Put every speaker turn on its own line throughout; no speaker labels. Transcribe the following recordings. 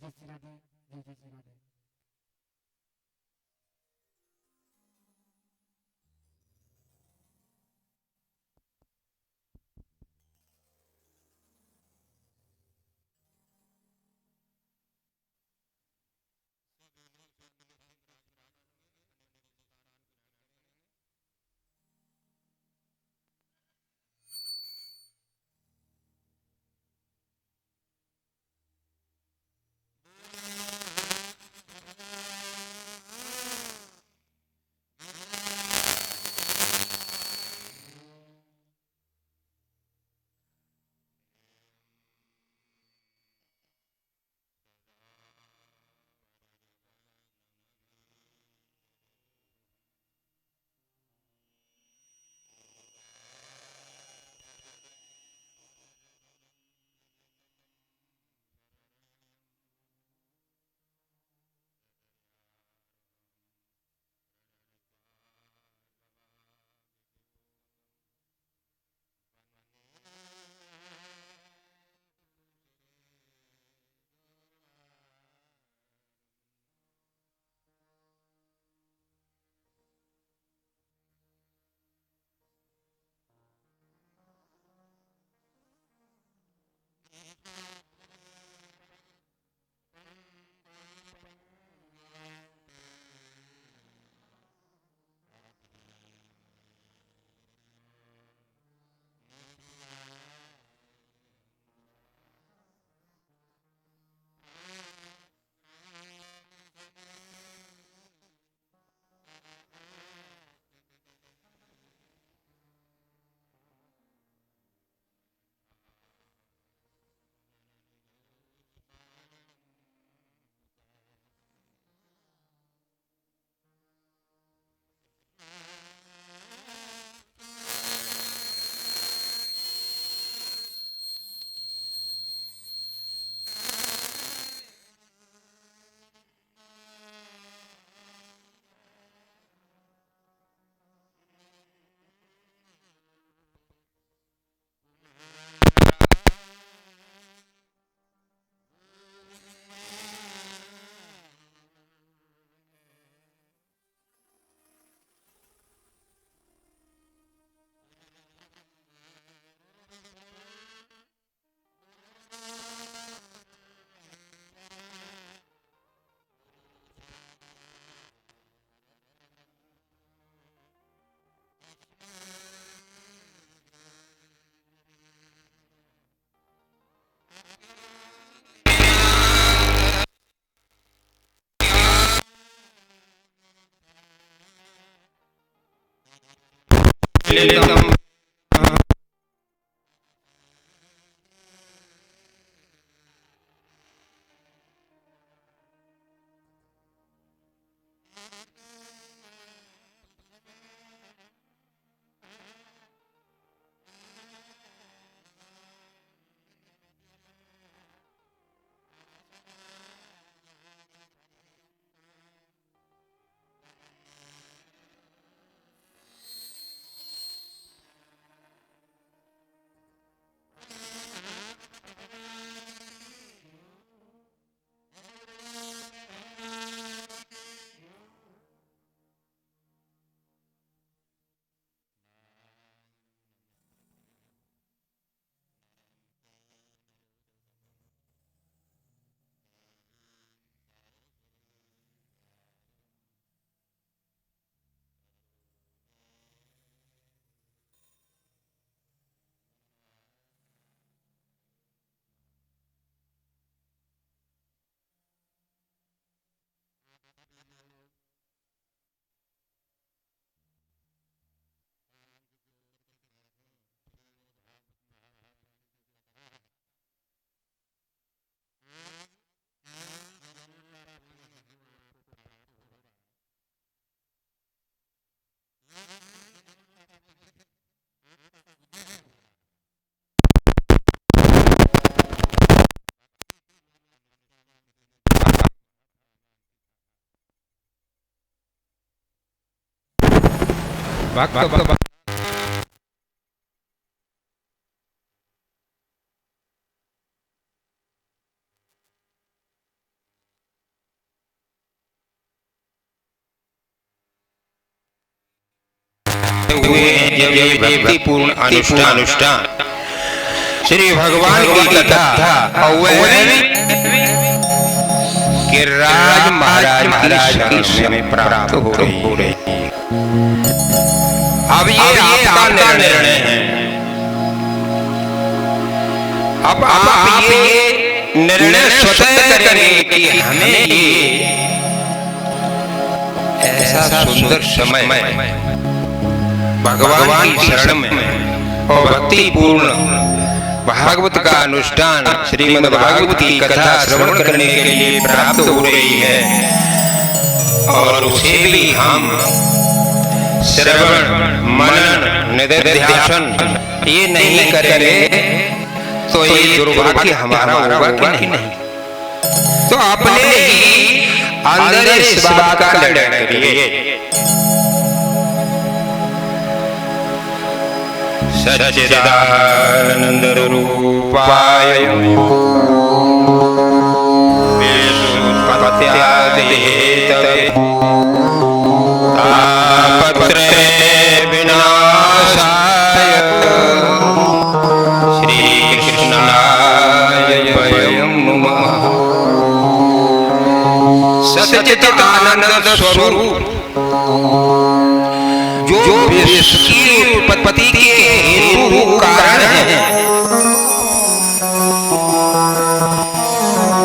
जय श्री राधे, जय श्री राधे।
वक्त जब ये भक्ति पूर्ण अनुष्ठान श्री भगवान की कथा गिरिराज महाराज की समय प्राप्त हो रही है। अब ये आपका निर्णय है। अब आप ये निर्णय स्वतः करेंगे कि हमें ये ऐसा सुंदर समय भगवान की शरण में और भक्ति पूर्ण भागवत का अनुष्ठान श्रीमद् भागवत की कथा श्रवण करने के लिए प्राप्त हो रही है, और उसे भी हम श्रवण मनन निधिध्यासन ये नहीं करेंगे तो ये दुर्भाग्य हमारा होगा कि नहीं। तो अपने ही अंदर इस बात का निर्णय करिए। सच्चिदानंद रूपाय विश्वोत्पत्त्यादिहेतवे तापत्रय विनाशाय श्रीकृष्णाय वयं नमः। सच्चिदानंद स्वरूप जो विश्व की उत्पत्ति के हेतु कारण है,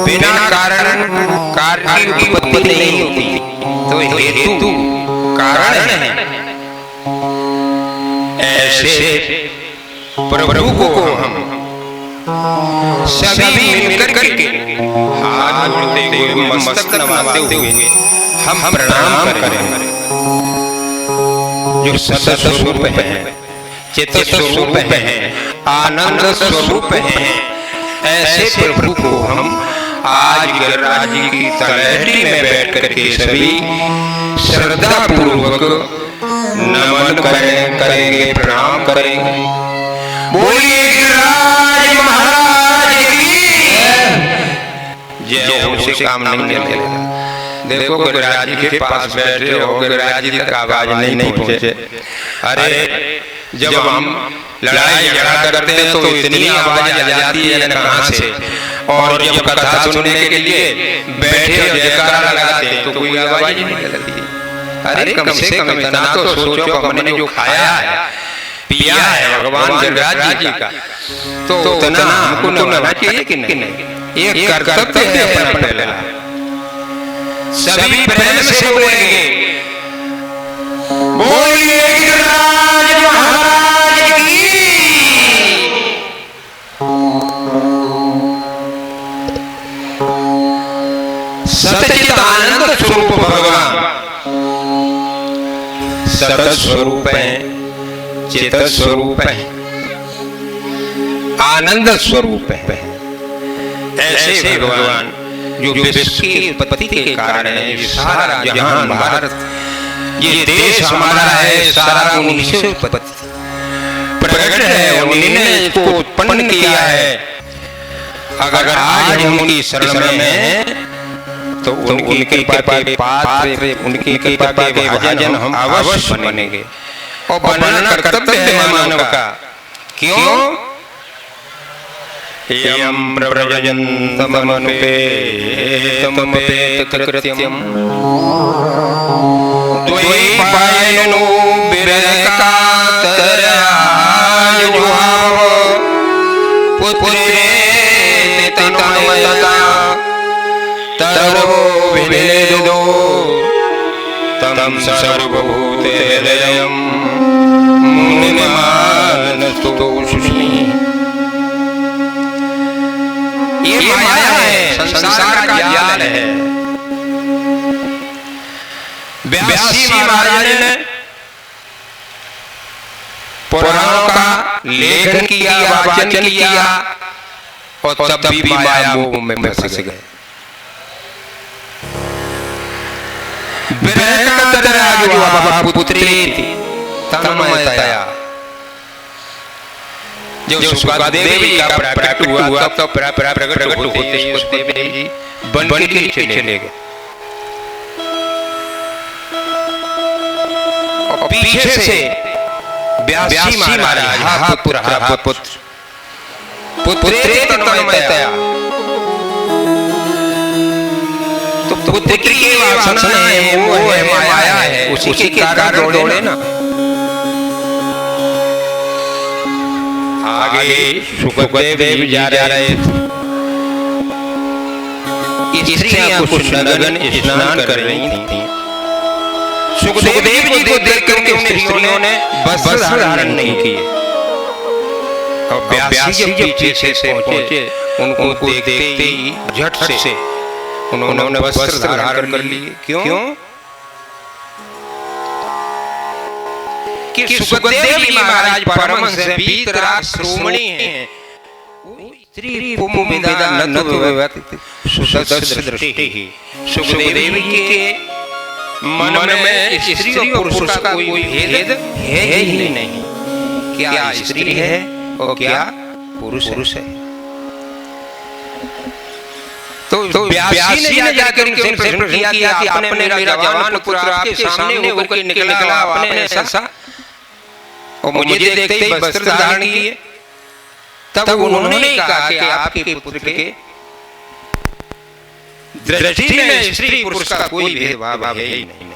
बिना कारण कार्य की उत्पत्ति नहीं होती, तो हेतु कारण है। ऐसे प्रभु को हम सभी मिलकर के हाथ जोड़ते हुए मस्तक नवाते हुए हम प्रणाम करें। जो सत स्वरूप है, चित स्वरूप है, आनंद स्वरूप है, ऐसे प्रभु को हम आज गिरिराज जी की तलहटी में बैठ करके सभी श्रद्धा पूर्वक नमन करेंगे, प्रणाम करेंगे। बोलिए गिरिराज महाराज की जय। उसे काम नहीं चलेगा। देखो गिरिराज जी के पास बैठे हो, गिरिराज जी तक आवाज नहीं पहुंचे। अरे जब हम लड़ाई झगड़ा करते हैं तो इतनी आवाज आ जाती है कहां से, और जब कथा सुनने के लिए बैठे और जयकारा लगाते हैं तो कोई आवाज नहीं निकलती। अरे कम से कम इतना तो सोचो, हमने जो खाया है पिया है भगवान गिरिराज जी का, तो उतना हमको नभाना चाहिए कि नहीं। ये कर्तव्य है अपना पहला। सभी प्रेम से बोलेंगे, बोलिए गिरिराज महाराज की। सच्चिदानंद स्वरूप भगवान सत स्वरूप है, चित स्वरूप है, आनंद स्वरूप है। ऐसे भगवान जो विश्व की उत्पत्ति के कारण है, सारा जहान भारत ये देश हमारा है, सारा उन्हीं से उत्पत्ति प्रकट है, उन्हीं ने इसको उत्पन्न किया है। अगर आज हम उनकी शरण में हैं तो उनकी कृपा के पात्र, उनकी कृपा के भाजन हम अवश्य बनेंगे, और बनना कर्तव्य है मानव का। क्यों? यम प्रव्रजन्तमनुपेतकृत्यं द्वैपायनो विरकातरायुहाव पुत्रेति तन्मयता तरो विनेदो तं सर्वभूतेहृदयं मुनिमानस्तोषि। ये माया है, संसार का जाल है। व्यास जी महाराज ने पुराणों का लेखन किया, वाचन किया, और तब भी माया मोह में फंस गए। तन्मयतया जब सुखदेव का प्रकट हुआ तो प्रकट होते ही उसको बन के चले गए, और पीछे से व्यासी महाराज हा पुत्र पुत्रे तन्मयतया। तो पुत्र की वासना है, वो है माया है, उसी के कारण दौड़े ना। आगे सुखदेव जा रहे थे, स्त्रियां कुछ नगन स्नान कर रही थी। सुखदेव जी को देख करके उन स्त्रियों ने वस्त्र धारण नहीं किए, और व्यासी जब पीछे से पहुंचे उनको देखते ही झट से उन्होंने वस्त्र धारण कर लिए। क्यों? कि सुखदेव जी महाराज परमहंस हैं, वीतराग श्रोमणी हैं, स्त्री पुंविदा न तु सुदर्श दृष्टि। सुखदेव जी के मन में स्त्री और पुरुष का कोई भेद है ही नहीं। क्या स्त्री है और क्या पुरुष है। तो व्यासी ने जाकर उनसे प्रश्न किया कि आपने मेरा जवान पुत्र आपके सामने होकर निकला, आपने ऐसा, और मुझे देखते ही वस्त्र धारण किए। तब उन्होंने कहा कि आपके पुत्र के दृष्टि में स्त्री पुरुष का कोई भेदभाव है ही नहीं।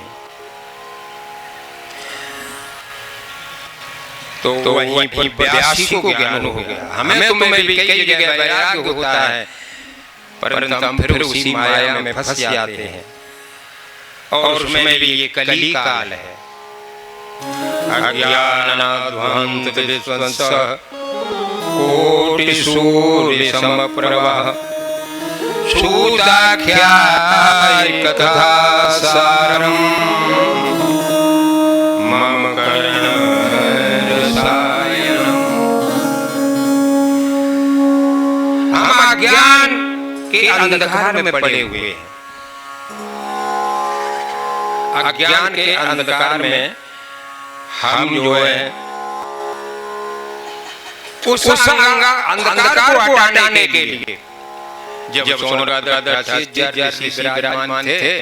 तो वहीं पर व्यासी को ज्ञान हो गया। हमें तुम्हें भी कई जगह वैराग्य होता है, परंतु हम फिर उसी माया में फंस जाते हैं, और उसमें भी ये कली काल है। अज्ञानाध्वांत विध्वंसः कोटि सूर्य समप्रभः सूताख्याय कथा सारम मम कर्ण रसायनम। हम अज्ञान के अंधकार में पड़े हुए हैं। अज्ञान के अंधकार में हम जो है उस अंधकार को हटाने के लिए जब विराजमान थे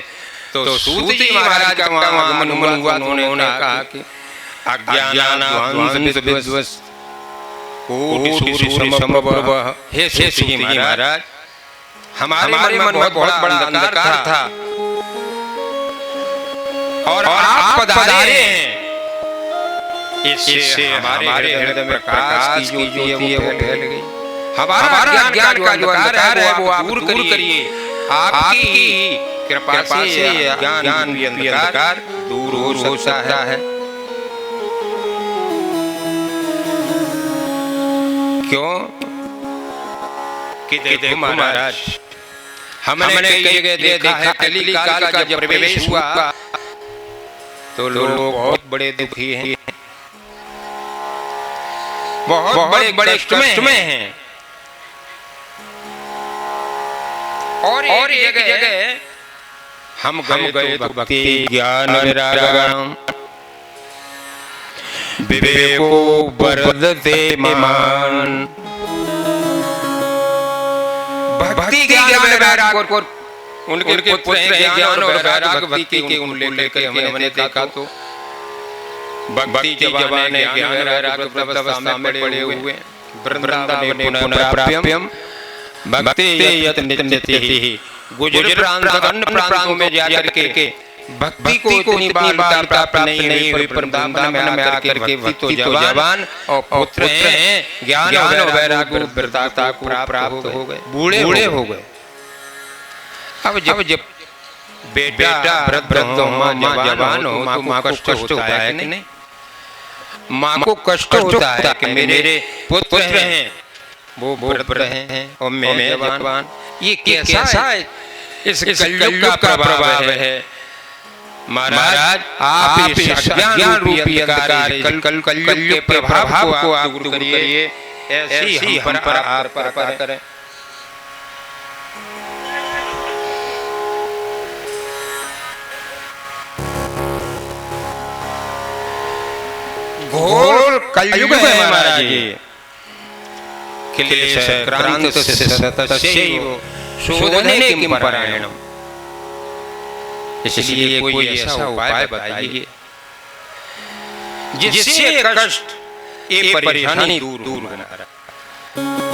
तो सूत जी महाराज का आगमन हुआ। उन्होंने कहा कि अज्ञानाध्वांत विध्वंसः कोटि सूर्य समप्रभः। हे सूत जी महाराज, हमारे मन में बहुत बड़ा अंधकार था, और आप पधारे हैं, इससे हमारे हृदय में प्रकाश की ज्योति है वो फैल गई। हमारा ज्ञान का जो अंधकार है वो आप दूर करिए। आपकी कृपा से ज्ञान भी अंधकार दूर हो सकता है। क्यों? कि देखो महाराज, हमने कई जगह देखा है कली काल का जब प्रवेश हुआ तो लोग बहुत बड़े दुखी हैं, बहुत बड़े कष्ट में हैं। और एक जगह हम गए तो भक्ति ज्ञान विरागम विवेको वर्धते महान। भक्ति ज्ञान विराग और उनके पुत्र ज्ञान और वैराग भक्ति के उन लेकर हमने देखा तो भक्ति जवाने ज्ञान वैराग अवस्था में पड़े हुए वृंदावन पुनः प्राप्यम भक्ति यत नित्यति। गुजर प्रांतों में जाकर के भक्ति को इतनी बार प्राप्त नहीं हुई, पर वृंदावन में आकर के भक्ति तो जवान और पुत्र हैं, ज्ञान और वैराग वृद्धता को प्राप्त हो गए, बूढ़े हो गए। अब जब बेटा वृद्ध हो, माँ जवान हो, तो माँ को कष्ट होता है कि नहीं? माँ को कष्ट होता है कि मेरे पुत्र हैं वो वृद्ध हैं और मैं जवान। ये कैसा है? इस कलयुग का प्रभाव है महाराज। आप इस अज्ञान रूपी अंधकार कलयुग के प्रभाव को आप दूर करिए, ऐसी हम पर आर पार करें। घोर कलयुग है महाराज ये। क्लेश क्रांत सतस्यैव शोधने किम परायणम। इसलिए कोई ऐसा उपाय बताइए जिससे कष्ट ये परेशानी दूर बना रहा।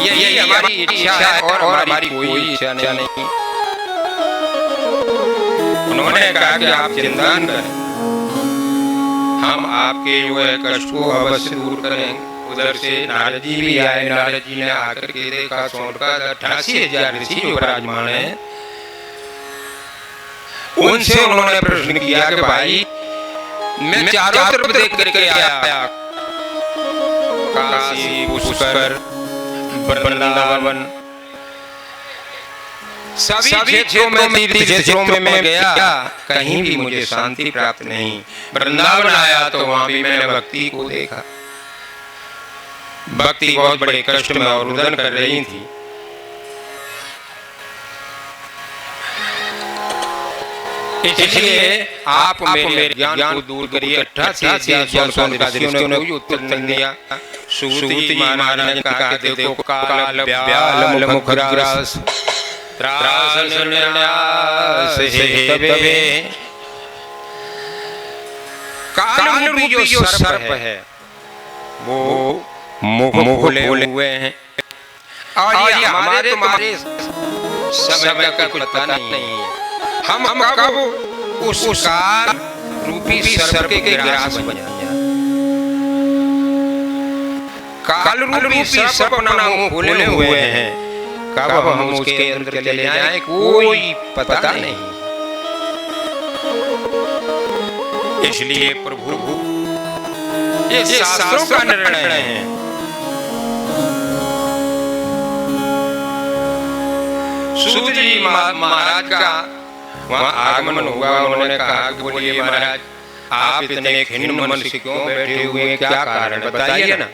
यही हमारी इच्छा है और हमारी कोई इच्छा नहीं। उन्होंने कहा कि आप चिंता न करें, हम आपके जो है कष्ट को अवश्य दूर करेंगे। उधर से नारद जी भी आए। नारद जी ने आकर के देखा सौंड का 88,000 ऋषि जो विराजमान है, उनसे उन्होंने प्रश्न किया कि भाई मैं चारों तरफ देख करके आया, काशी, पुष्कर, वृंदावन, सभी क्षेत्रों में, तीर्थ क्षेत्रों में मैं गया, कहीं भी मुझे शांति प्राप्त नहीं। वृंदावन आया तो वहां भी मैंने भक्ति को देखा। भक्ति बहुत बड़े कष्ट में और रुदन कर रही थी। इसलिए आप मेरे ज्ञान को दूर करिए। 88,000 ने कोई उत्तर नहीं दिया। सूत जी महाराज ने कहा कि देखो काल व्याल मुखग्रास त्रास निर्ण्यास हेतवे, काल रूपी जो सर्प है वो मुख खोले हुए हैं और ये हमारे तुम्हारे समय का कुछ पता नहीं है। हम कब उस काल रूपी सर्प के ग्रास बन जाएं। काल रूपी सर्प अपना मुंह खोले हुए हैं, कब हम उसके अंदर चले जाएं कोई पता नहीं। इसलिए प्रभु ये शास्त्रों का निर्णय है। सूत जी महाराज का वहाँ आगमन हुआ। उन्होंने कहा कि बोलिए महाराज, आप इतने खिन्न मन से क्यों बैठे हुए हैं, क्या कारण बताइए ना।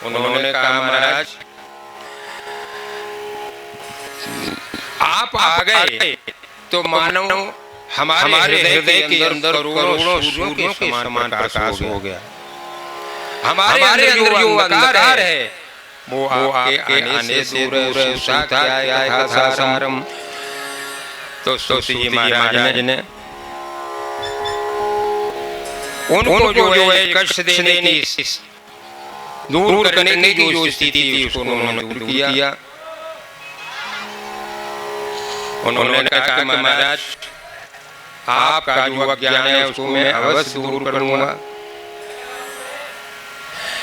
उन्होंने कहा महाराज आप आ गए तो मानो हमारे हृदय के अंदर करोड़ों सूर्यों के समान प्रकाश हो गया। हमारे अंदर जो अंधकार है वो आपके आने से दूर है। सूता क्या है सारम। तो सूत जी महाराज ने उनको जो है कष्ट देने की, दूर करने की जो स्थिति थी उसको उन्होंने दूर किया। उन्होंने कहा कि महाराज आपका जो अज्ञान है उसको मैं अवश्य दूर करूंगा।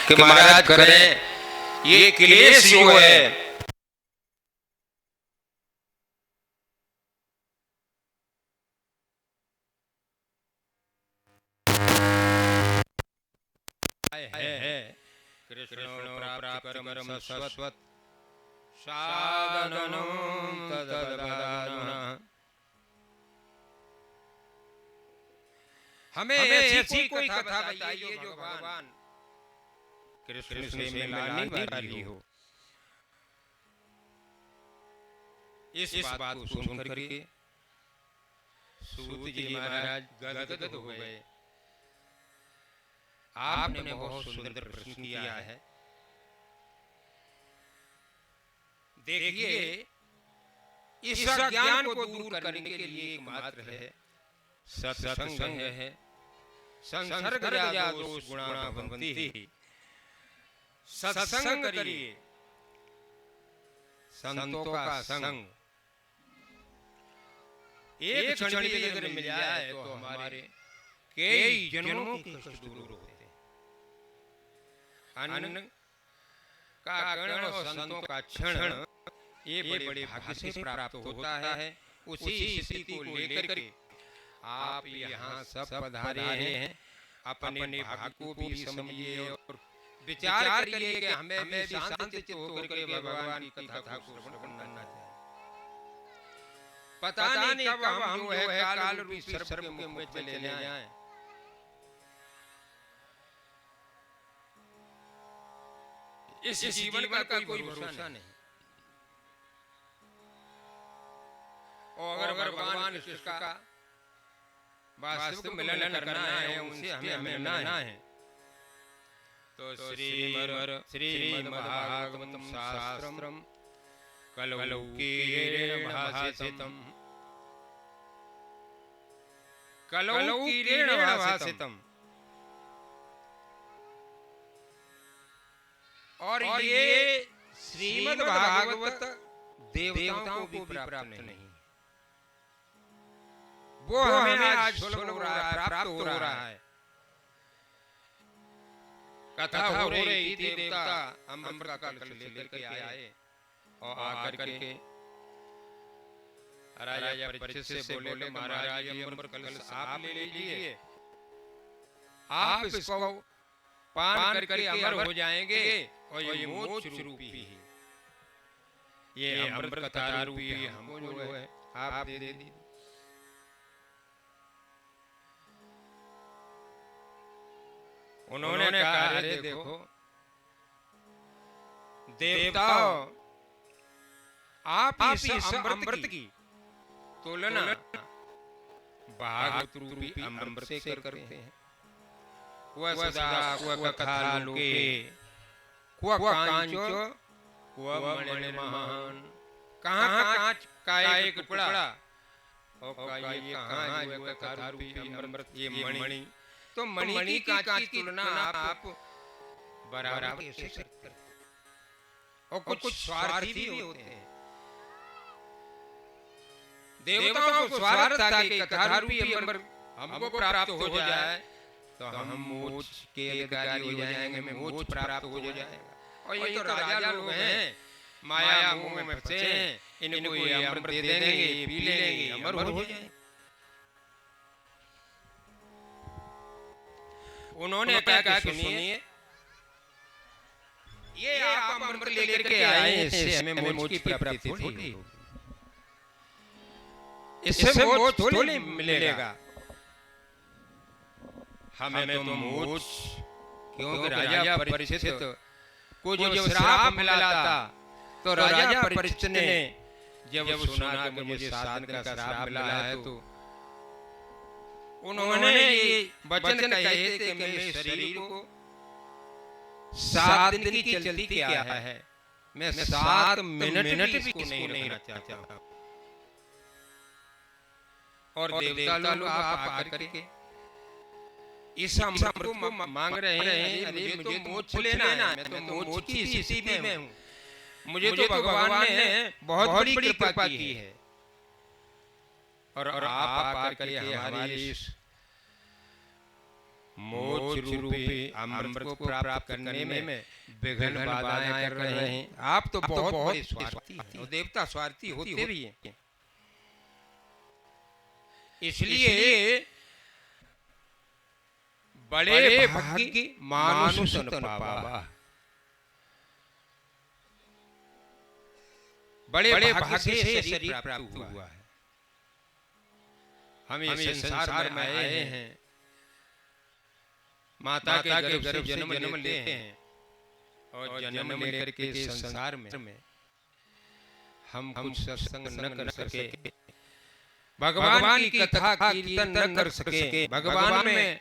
कि महाराज करें ये क्लेश जो है कृष्ण प्राप्त करम शाश्वत साधनम तदभावना। हमें ऐसी कोई कथा बताइए जो भगवान कृष्ण से मिलाने वाली हो। इस बात को सुन करके सूत जी महाराज गदगद हो गए। आपने बहुत सुंदर प्रश्न किया है। देखिए इस ज्ञान को दूर करने के लिए एकमात्र है सत्संग है। संसर्ग दोष गुणा भवन्ति। सत्संग करिए, संतों का संग एक क्षण भी अगर मिल जाए तो हमारे कई जन्मों के कष्ट दूर होते हैं। अन्न का कण और संतों का क्षण ये बड़े भाग्य से प्राप्त होता है। उसी स्थिति को लेकर के आप यहाँ सब पधारे हैं। अपने भाग्य को भी समझिए और विचार करिए कि हमें भी शांति चित्त होकर के भगवान की कथा को श्रवण करना चाहिए। पता नहीं कब हम जो है काल रूपी सर्प के मुख में चले जाएं। इस जीवन का कोई भरोसा नहीं। और अगर भगवान कृष्ण का वास्तविक मिलन करना है, उनसे हमें मिलना है, तो श्रीमद्भागवतम शास्त्रम कलौकीरेण भासितम और ये श्रीमद् भागवत देवताओं को भी प्राप्त नहीं, वो हमें आज सुलभ हो रहा है, प्राप्त हो रहा है। कथा हो रही थी, देवता अमृत का कलश लेकर के आए और आकर के राजा परीक्षित से बोले, महाराज ये अमृत कलश आप ले लीजिए, आप इसको पान करके अमर हो जाएंगे और ये मोक्ष रूपी है, ये अमृत कथा रूपी है, हमको जो है आप दे दीजिए। उन्होंने कहा, अरे देखो देवताओं, आप इस अमृत की तुलना भागवत रूपी अमृत से करते हैं। क्व सदा क्व कथा लोके क्व कांचो क्व मणिर्महान, कहाँ कांच का एक टुकड़ा और कहाँ ये कथा रूपी अमृत, ये मणि। तो मणि की कांच की तुलना आप बराबर कैसे करते हैं? और कुछ स्वार्थी भी होते हैं। देवताओं को स्वार्थ था कि कथा रूपी अमृत हमको प्राप्त हो जाए तो हम मोक्ष के अधिकारी हो जाएंगे, हमें मोक्ष प्राप्त हो जाएगा। और ये तो राजा लोग हैं, माया मोह में फंसे हैं, इनको ये अमृत दे देंगे, ये पी लेंगे, अमर हो जाएंगे। उन्होंने कहा कि सुनिए, ये आप अमृत लेकर के आए हैं, इससे हमें मोक्ष की प्राप्ति थोड़ी होगी, इससे मोक्ष थोड़ी मिलेगा, हमें तो मोक्ष, क्योंकि राजा परीक्षित को जो श्राप मिला था, तो राजा परीक्षित ने जब सुना कि मुझे साधन का श्राप मिला है, तो उन्होंने ये वचन कहे थे कि मेरे शरीर को 7 दिन की चलती क्या है, मैं 7 मिनट भी इसको नहीं रखना चाहता। और देवता लोग आप आकर के इस अमृत को मांग रहे हैं, अरे मुझे तो मोक्ष लेना है, मैं तो मोक्ष की स्थिति में हूँ, मुझे तो भगवान ने बहुत बड़ी कृपा की है, और आप आकर के हमारी इस मोक्ष रूपी अमृत को प्राप्त करने में विघ्न बाधाएं कर रहे हैं। आप तो बहुत स्वार्थी हैं, और देवता स्वार्थी होते भी हैं। इसलिए बड़े भाग्य मानुष तन पावा, बड़े भाग्य से शरीर प्राप्त हुआ है। हम इस संसार में आए हैं, माता के गर्भ जन्म लेते हैं, और जन्म लेकर के संसार में हम कुछ सत्संग न कर सके, भगवान की कथा कीर्तन न कर सके, भगवान में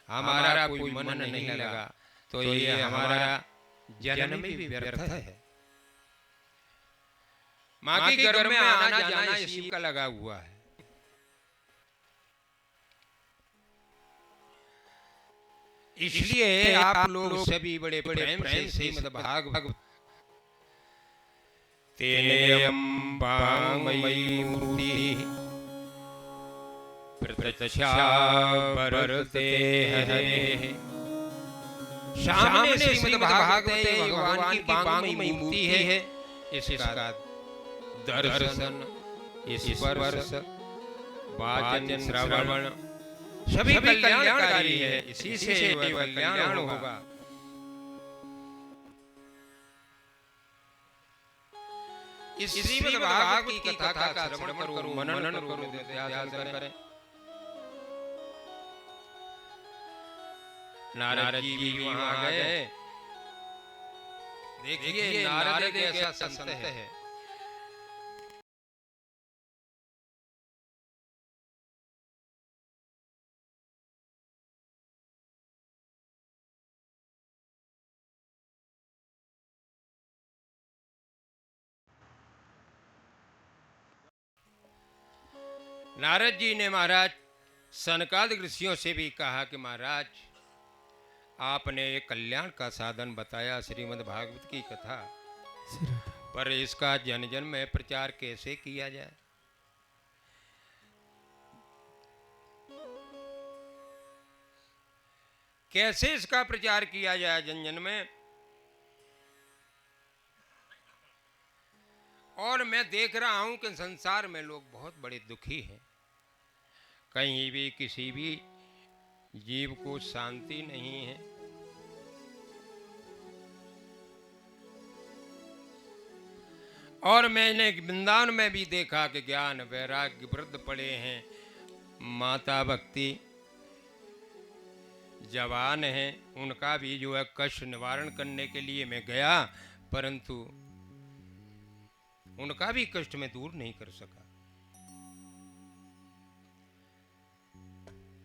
हमारा कोई मन नहीं लगा, तो ये हमारा जन्म भी व्यर्थ है। माँ के गर्भ में आना जाना इसी का लगा हुआ है। इसलिए आप लोग सभी बड़े प्रेम से श्रीमद् भागवत तेनेयं वाङ्मयी मूर्ति प्रत्यक्षा वरते हरेः, सामने श्रीमद् भागवत भगवान की वाङ्मयी मूर्ति है, इसका दर्शन, स्पर्श, वाचन, श्रवण सभी कल्याणकारी है, इसी से कल्याण होगा। इस श्रीमद् भागवत की कथा का श्रवण करो, मनन करो, ध्यान करें। नारद जी भी वहां आ गए। देखिए नारद कैसा संत है। नारद जी ने महाराज सनकादिक ऋषियों से भी कहा कि महाराज आपने एक कल्याण का साधन बताया श्रीमद् भागवत की कथा, पर इसका जन जन में प्रचार कैसे किया जाए? कैसे इसका प्रचार किया जाए जन जन में? और मैं देख रहा हूं कि संसार में लोग बहुत बड़े दुखी हैं। कहीं भी किसी भी जीव को शांति नहीं है। और मैंने वृंदावन में भी देखा कि ज्ञान वैराग्य वृद्ध पड़े हैं, माता भक्ति जवान हैं, उनका भी जो है कष्ट निवारण करने के लिए मैं गया, परंतु उनका भी कष्ट मैं दूर नहीं कर सका।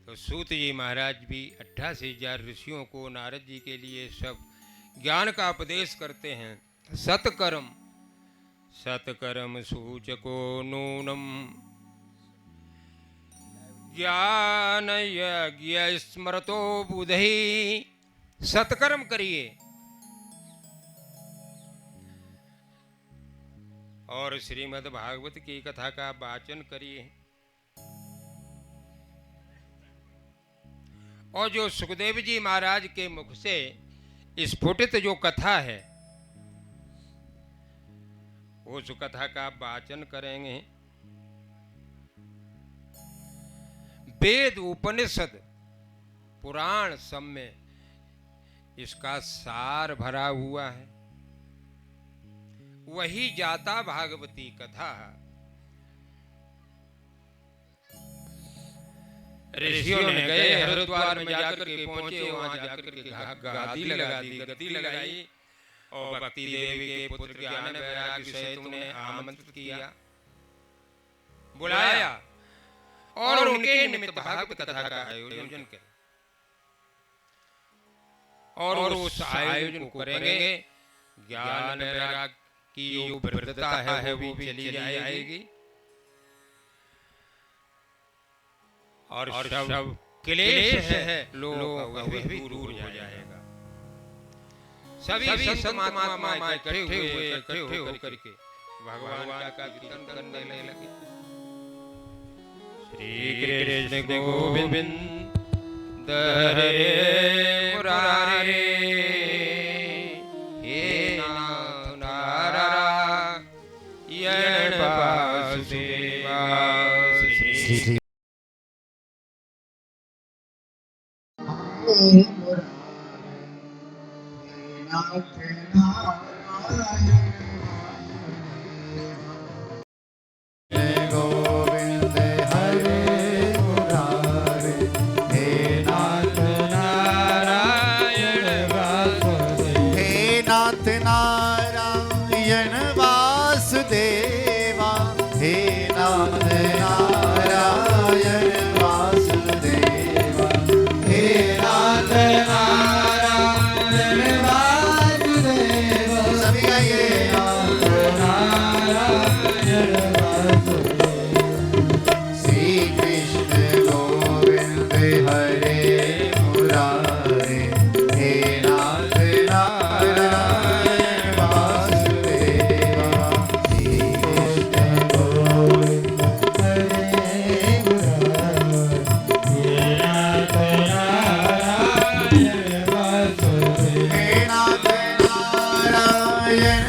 तो सूत जी महाराज भी 88,000 ऋषियों को नारद जी के लिए सब ज्ञान का उपदेश करते हैं। सतकर्म सतकर्म सूचको नूनम ज्ञान यज्ञ स्मृतो बुधि। सतकर्म करिए और श्रीमद् भागवत की कथा का वाचन करिए। और जो सुखदेव जी महाराज के मुख से स्फुटित जो कथा है, उस कथा का वाचन करेंगे। वेद उपनिषद पुराण सब में इसका सार भरा हुआ है। वही जाता भागवती कथा। ऋषियों ने गए हरिद्वार में जाकर के पहुंचे, वहां जाकर के गादी लगा दी, गद्दी लगाई और भक्ति देवी के पुत्र ज्ञान वैराग्य सहित उन्हें आमंत्रित किया, बुलाया और उनके निमित्त भागवत कथा का आयोजन करें। और उस आयोजन को करेंगे, ज्ञान वैराग्य की जो वृद्धता है वो भी चली जाएगी और सब क्लेश है लोग दूर हो जाएगा। सभी संत महात्मा इकट्ठे होकर के भगवान का कीर्तन करने लगे। श्री कृष्ण गोविंद हरे मुरारे, हे नाथ नारायण वासुदेवा। श्री
गोविंद हरे मुरारे, हे नाथ नारायण वासुदेवा। हे नाथ नारायण वासुदेवा, हे नाथ नारायण वासुदेवा, हे नाथ नारायण वासुदेवा। सभी गाइए, नाथ नारायण वासुदेवा। श्री कृष्ण गोविंद हरे मुरारे, हे नाथ नारायण वासुदेवा। श्री कृष्ण गोविंद हरे मुरारे, हे नाथ नारायण वासुदेवा। हे नाथ नारायण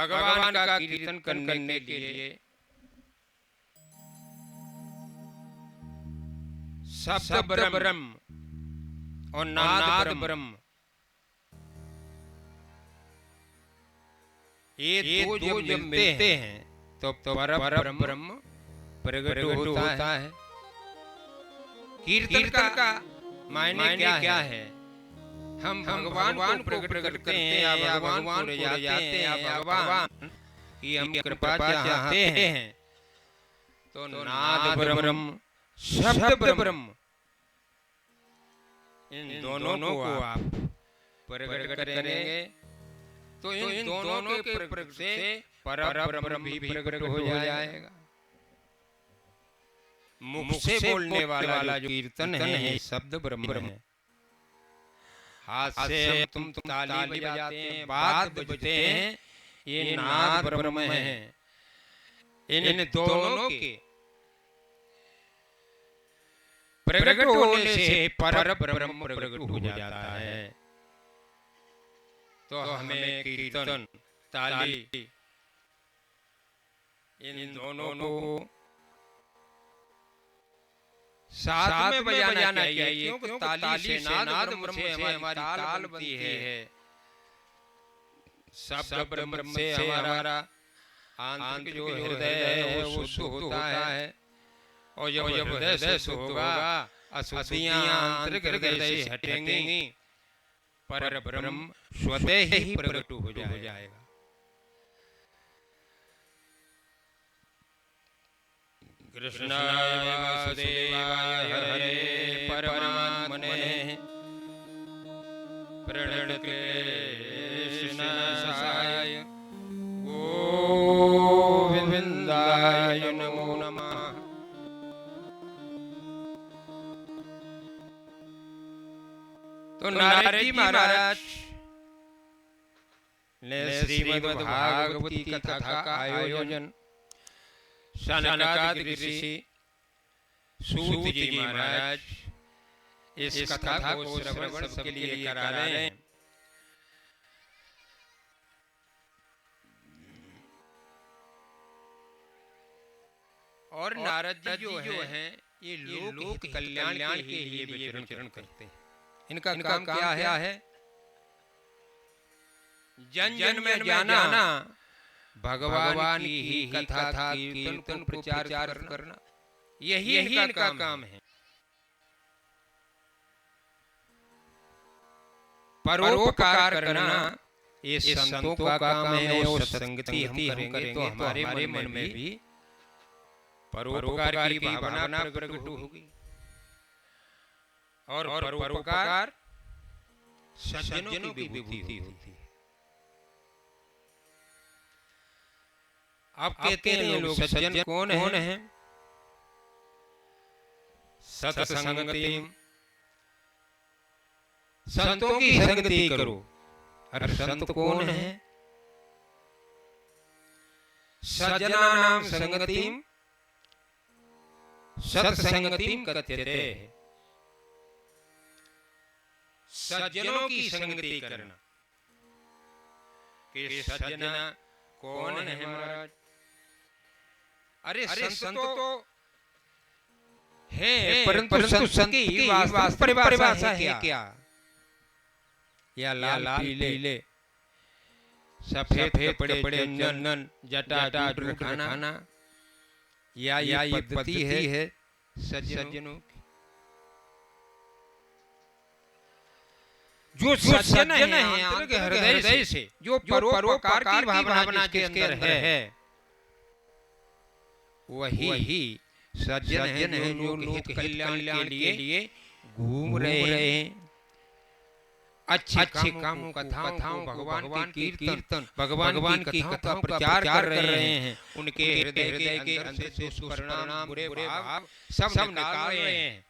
भगवान का कीर्तन करने के लिए शब्द ब्रह्म और नाद ब्रह्म ये दो जब मिलते हैं तो पर ब्रह्म प्रकट होता है। कीर्तन का मायने क्या है? हम भगवान को प्रकट करते हैं या भगवान को ले जाते हैं या भगवान की हम कृपा चाहते हैं, तो नाद ब्रह्म शब्द ब्रह्म इन दोनों को आप प्रकट करेंगे तो इन दोनों के प्रकट से परब्रह्म भी प्रकट हो जाएगा। मुख से बोलने वाला जो कीर्तन है ये शब्द ब्रह्म है। हाथ से तुम ताली बजाते हैं, बात बजते हैं, ये नाद ब्रह्म है। इन दोनों के प्रकट होने से परब्रह्म प्रकट हो जाता है। तो हमें कीर्तन ताली इन दोनों को साथ में बजाना चाहिए, क्योंकि ताली से नाद ब्रह्म से हमारी ताल बनती है। शब्द ब्रह्म से हमारा आंतरिक जो हृदय है वो शुद्ध होता है, और जब हृदय शुद्ध होगा अशुद्धियां आंतरिक हृदय से हटेंगी, पर ब्रह्म स्वतः ही प्रकट हो जाएगा। कृष्णाय वासुदेवाय हरे परमात्मने प्रणतक्लेशनाशाय गोविंदाय नमो नमः। तो नारद जी महाराज ने श्रीमद् भागवती कथा का आयोजन सनकादिक ऋषि सूत जी महाराज इस कथा को श्रवण सबके लिए करा रहे हैं। और नारद जी जो हैं ये लोक कल्याण के लिए विचरण करते हैं। इनका काम क्या है? जन जन में जाना, भगवान की ही कथा कीर्तन प्रचार करना, यही इनका काम है। परोपकार करना ये संतों का काम है। और संगति हम करेंगे तो हमारे मन में भी परोपकार की भावना प्रकट होगी। और परोपकार सज्जनों की विभूति होती है। अब कहते हैं लोग सज्जन कौन है? सत्संगति, संतों की संगति करो। अरे संत कौन है? सज्जनानां संगतिं सत्संगतिं कथ्यते। सज्जनों की संगति करना। कि सज्जन कौन है महाराज? अरे संत तो है, परंतु संत की वास्तविक परिभाषा है क्या? या लाल पीले सफेद कपड़े चंदन जटा खाना, या ये पद्धति है सज्जनों की? जो सज्जन है आंतरिक हृदय से, जो परोपकार की भावना के अंदर है, वही सज्जन है जो लोक कल्याण के लिए घूम रहे हैं। अच्छे कामों कथाओं भगवान की कीर्तन भगवान की कथा प्रचार कर रहे हैं। उनके हृदय के अंदर से दुष्परिणाम बुरे भाव सब निकाल रहे हैं।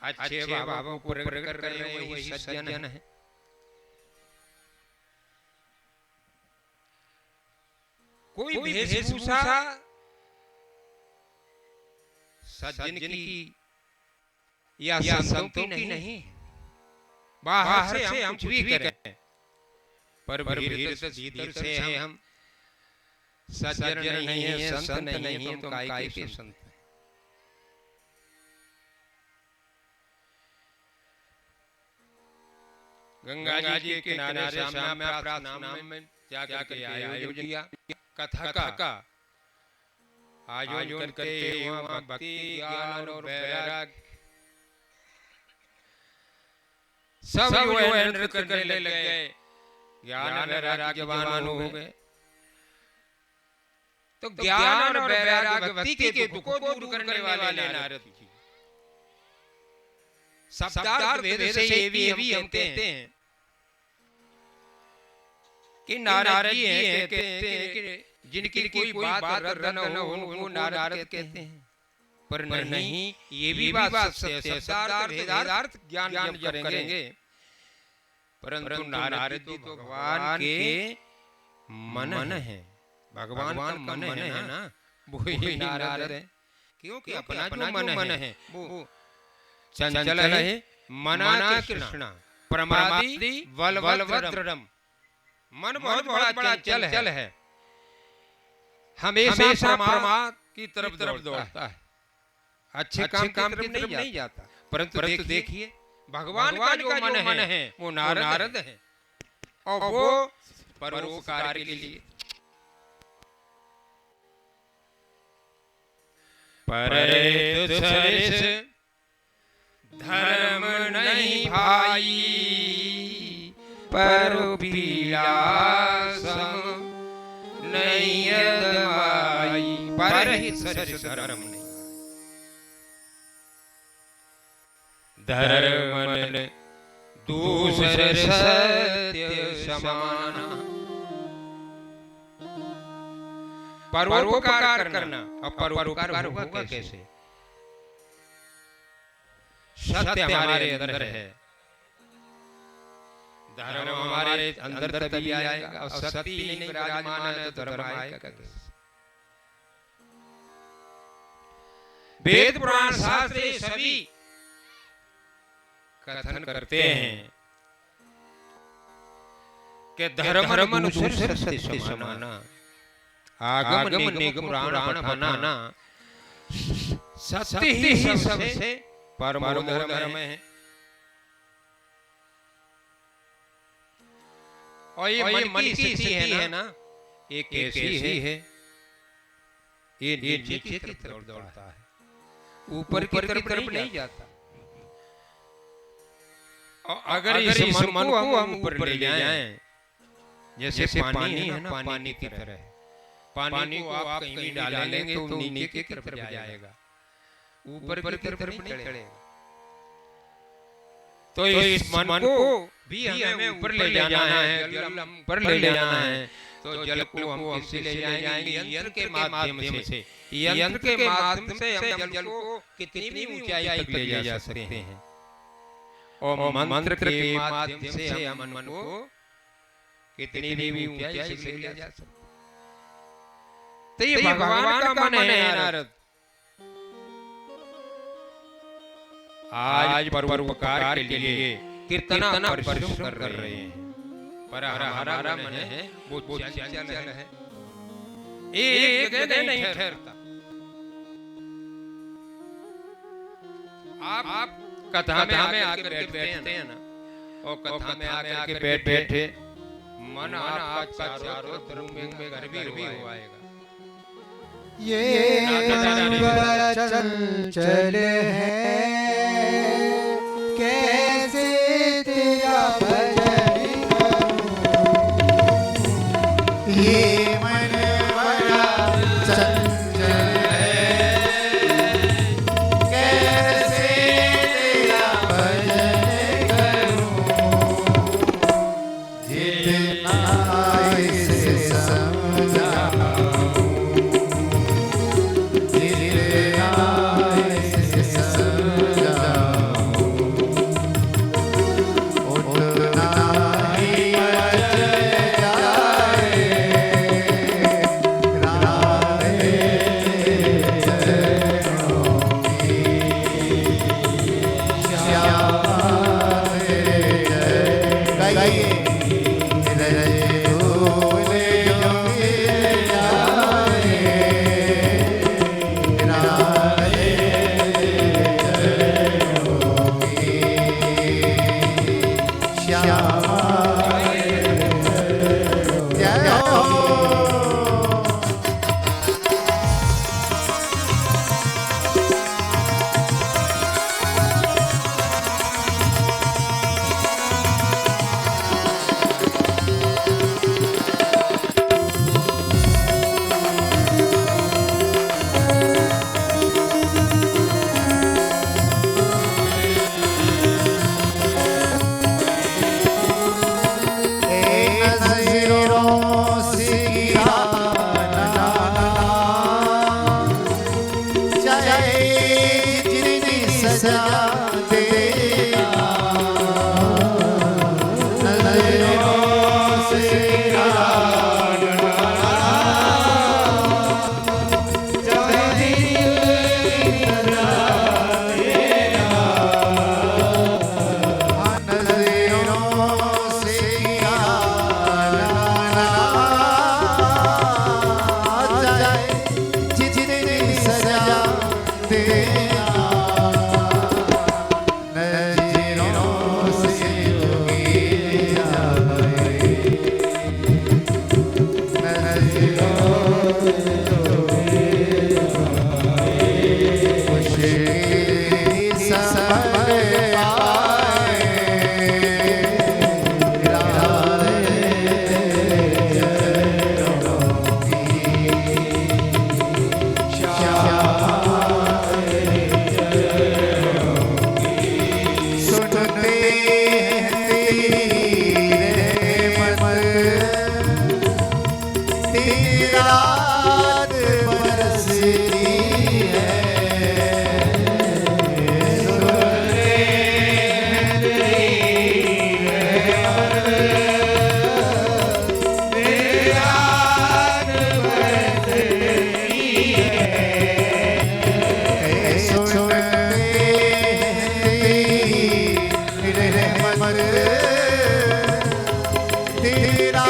अच्छे भावों को प्रकट कर रहे हैं, वही सज्जन है। कोई वेशभूषा सज्जन की या संतों की नहीं। बाहर से हम कुछ भी करें, पर भीतर से हम सज्जन नहीं है, संत नहीं है, तो काय के संत। गंगा जी के किनारे सामने प्रार्थना में जाकर आयोजन किया, कथा का आयोजन करते वहाँ भक्ति ज्ञान और वैराग्य सब नृत्य करने लगे, ज्ञान वैराग्य जवान हो गए। तो ज्ञान और वैराग्य भक्ति के दुख को दूर करने वाले नारद जी। शब्दार्थ वेद से ये भी हम कहते हैं कि नारद जी कहते हैं कि जिनकी कोई बात रद्द न हो उनको नारद कहते हैं। पर नहीं, ये भी बात सत्य है। शब्दार्थ वेदार्थ ज्ञान जब करेंगे, परंतु नारद जी तो भगवान के मन है, भगवान का मन है ना, वो ही नारद है। क्योंकि अपना जो मन है वो चंचल है, मना कृष्णा प्रमादी बलवद्रम। मन बहुत बड़ा चंचल है, हमेशा प्रमाद की तरफ दौड़ता है, अच्छे काम की तरफ नहीं जाता। परंतु देखिए भगवान का जो मन है वो नारद है, और वो परोपकार के लिए। परे सरिस धर्म नहीं भाई, पर पीलासम नहीं अदमाई। पर ही सरिस धर्म नहीं, धर्म दूसरे सत्य समाना। परोपकार करना, और परोपकार होगा कैसे? सत्य हमारे अंदर है, धर्म हमारे अंदर तभी आएगा, और सत्य ही नहीं विराजमान है तो धर्म आएगा कैसे? वेद पुराण शास्त्र सभी कथन करते हैं कि धर्म अनुसार सत्य समाना, आगम निगम पुराण पठाना, सत्य ही सबसे परम धर्म है। और ये मन की स्थिति है ना, एक ऐसी है, ये नीचे की तरफ दौड़ता है, ऊपर की तरफ नहीं जाता। और अगर इस मन को हम ऊपर ले जाएं, जैसे पानी है ना, पानी की तरह, पानी को आप कहीं डालेंगे तो नीचे की तरफ जाएगा, ऊपर की तरफ नहीं चढ़ेगा। तो इस मन को भी हमें ऊपर ले जाना है, जल ऊपर ले जाना है। तो जल को हम किससे ले जाएंगे? यंत्र के माध्यम से। यंत्र के माध्यम से हम जल को कितनी भी ऊंचाई तक ले जा सकते हैं, और मंत्र के माध्यम से हम मन को कितनी भी ऊंचाई से ले जा सकते हैं। तो ये भगवान का मन है नारद। आज परोपकार के लिए कितना परिश्रम कर रहे हैं, पर हमारा मन है वो चंचल है, एक जगह नहीं ठहरता। आप कथा में आकर बैठते हैं ना, और कथा में आकर के बैठे मन आपका चारों तरफ में घर भी हो आएगा।
ये मन बड़ा चंचल है, कैसे तेरा भजन करूं। ये मन बड़ा चंचल है, कैसे तेरा भजन करूं। जितना इसे समझाऊं, गाइए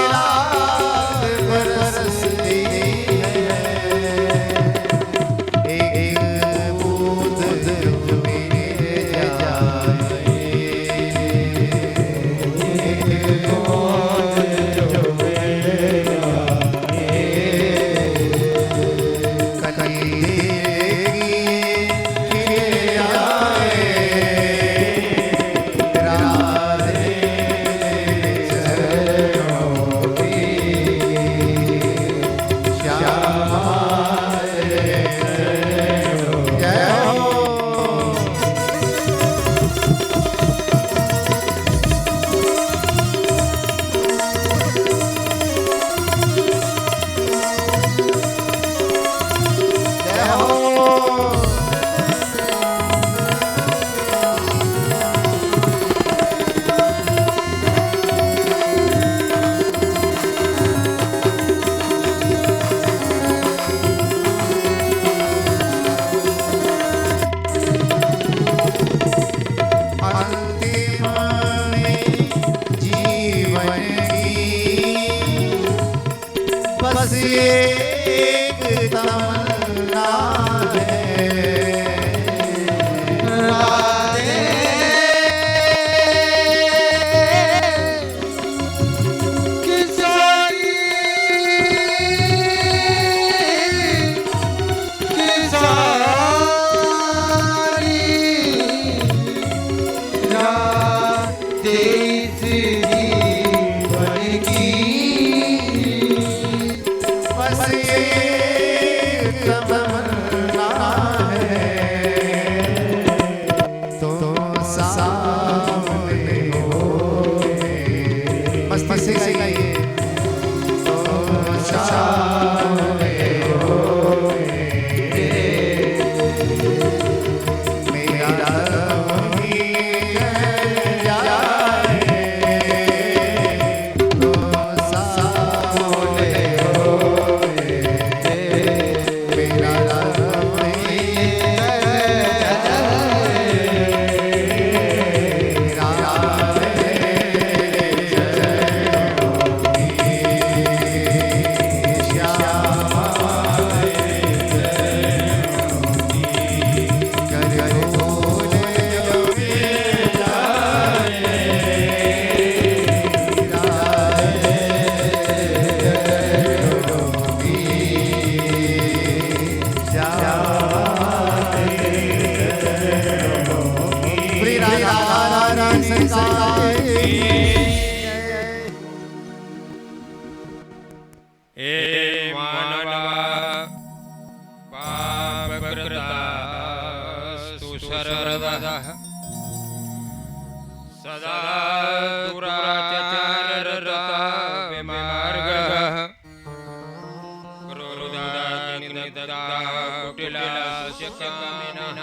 रात बरसती है, एक बूंद जो मिल जाए, एक बूंद जो मिल जाए, कहीं खिल आए राधे चरणों की, श्यामा जय हो। जय हो। अंतिम में जीवन की बस एक तमन्ना है, राधे किसारी बस एक तमन्ना है, तुम सामने हो मेरे। मस्ती से गाइए। तुम सामने हो मेरे, मेरा ही जाए, तुम सामने हो मेरे, मेरा ही
हे मानवा पापकृतास्तु सर्वदा सदा दुराचाररता विमार्गः क्रोधाग्निदग्धा कुटिलास्य कामिनः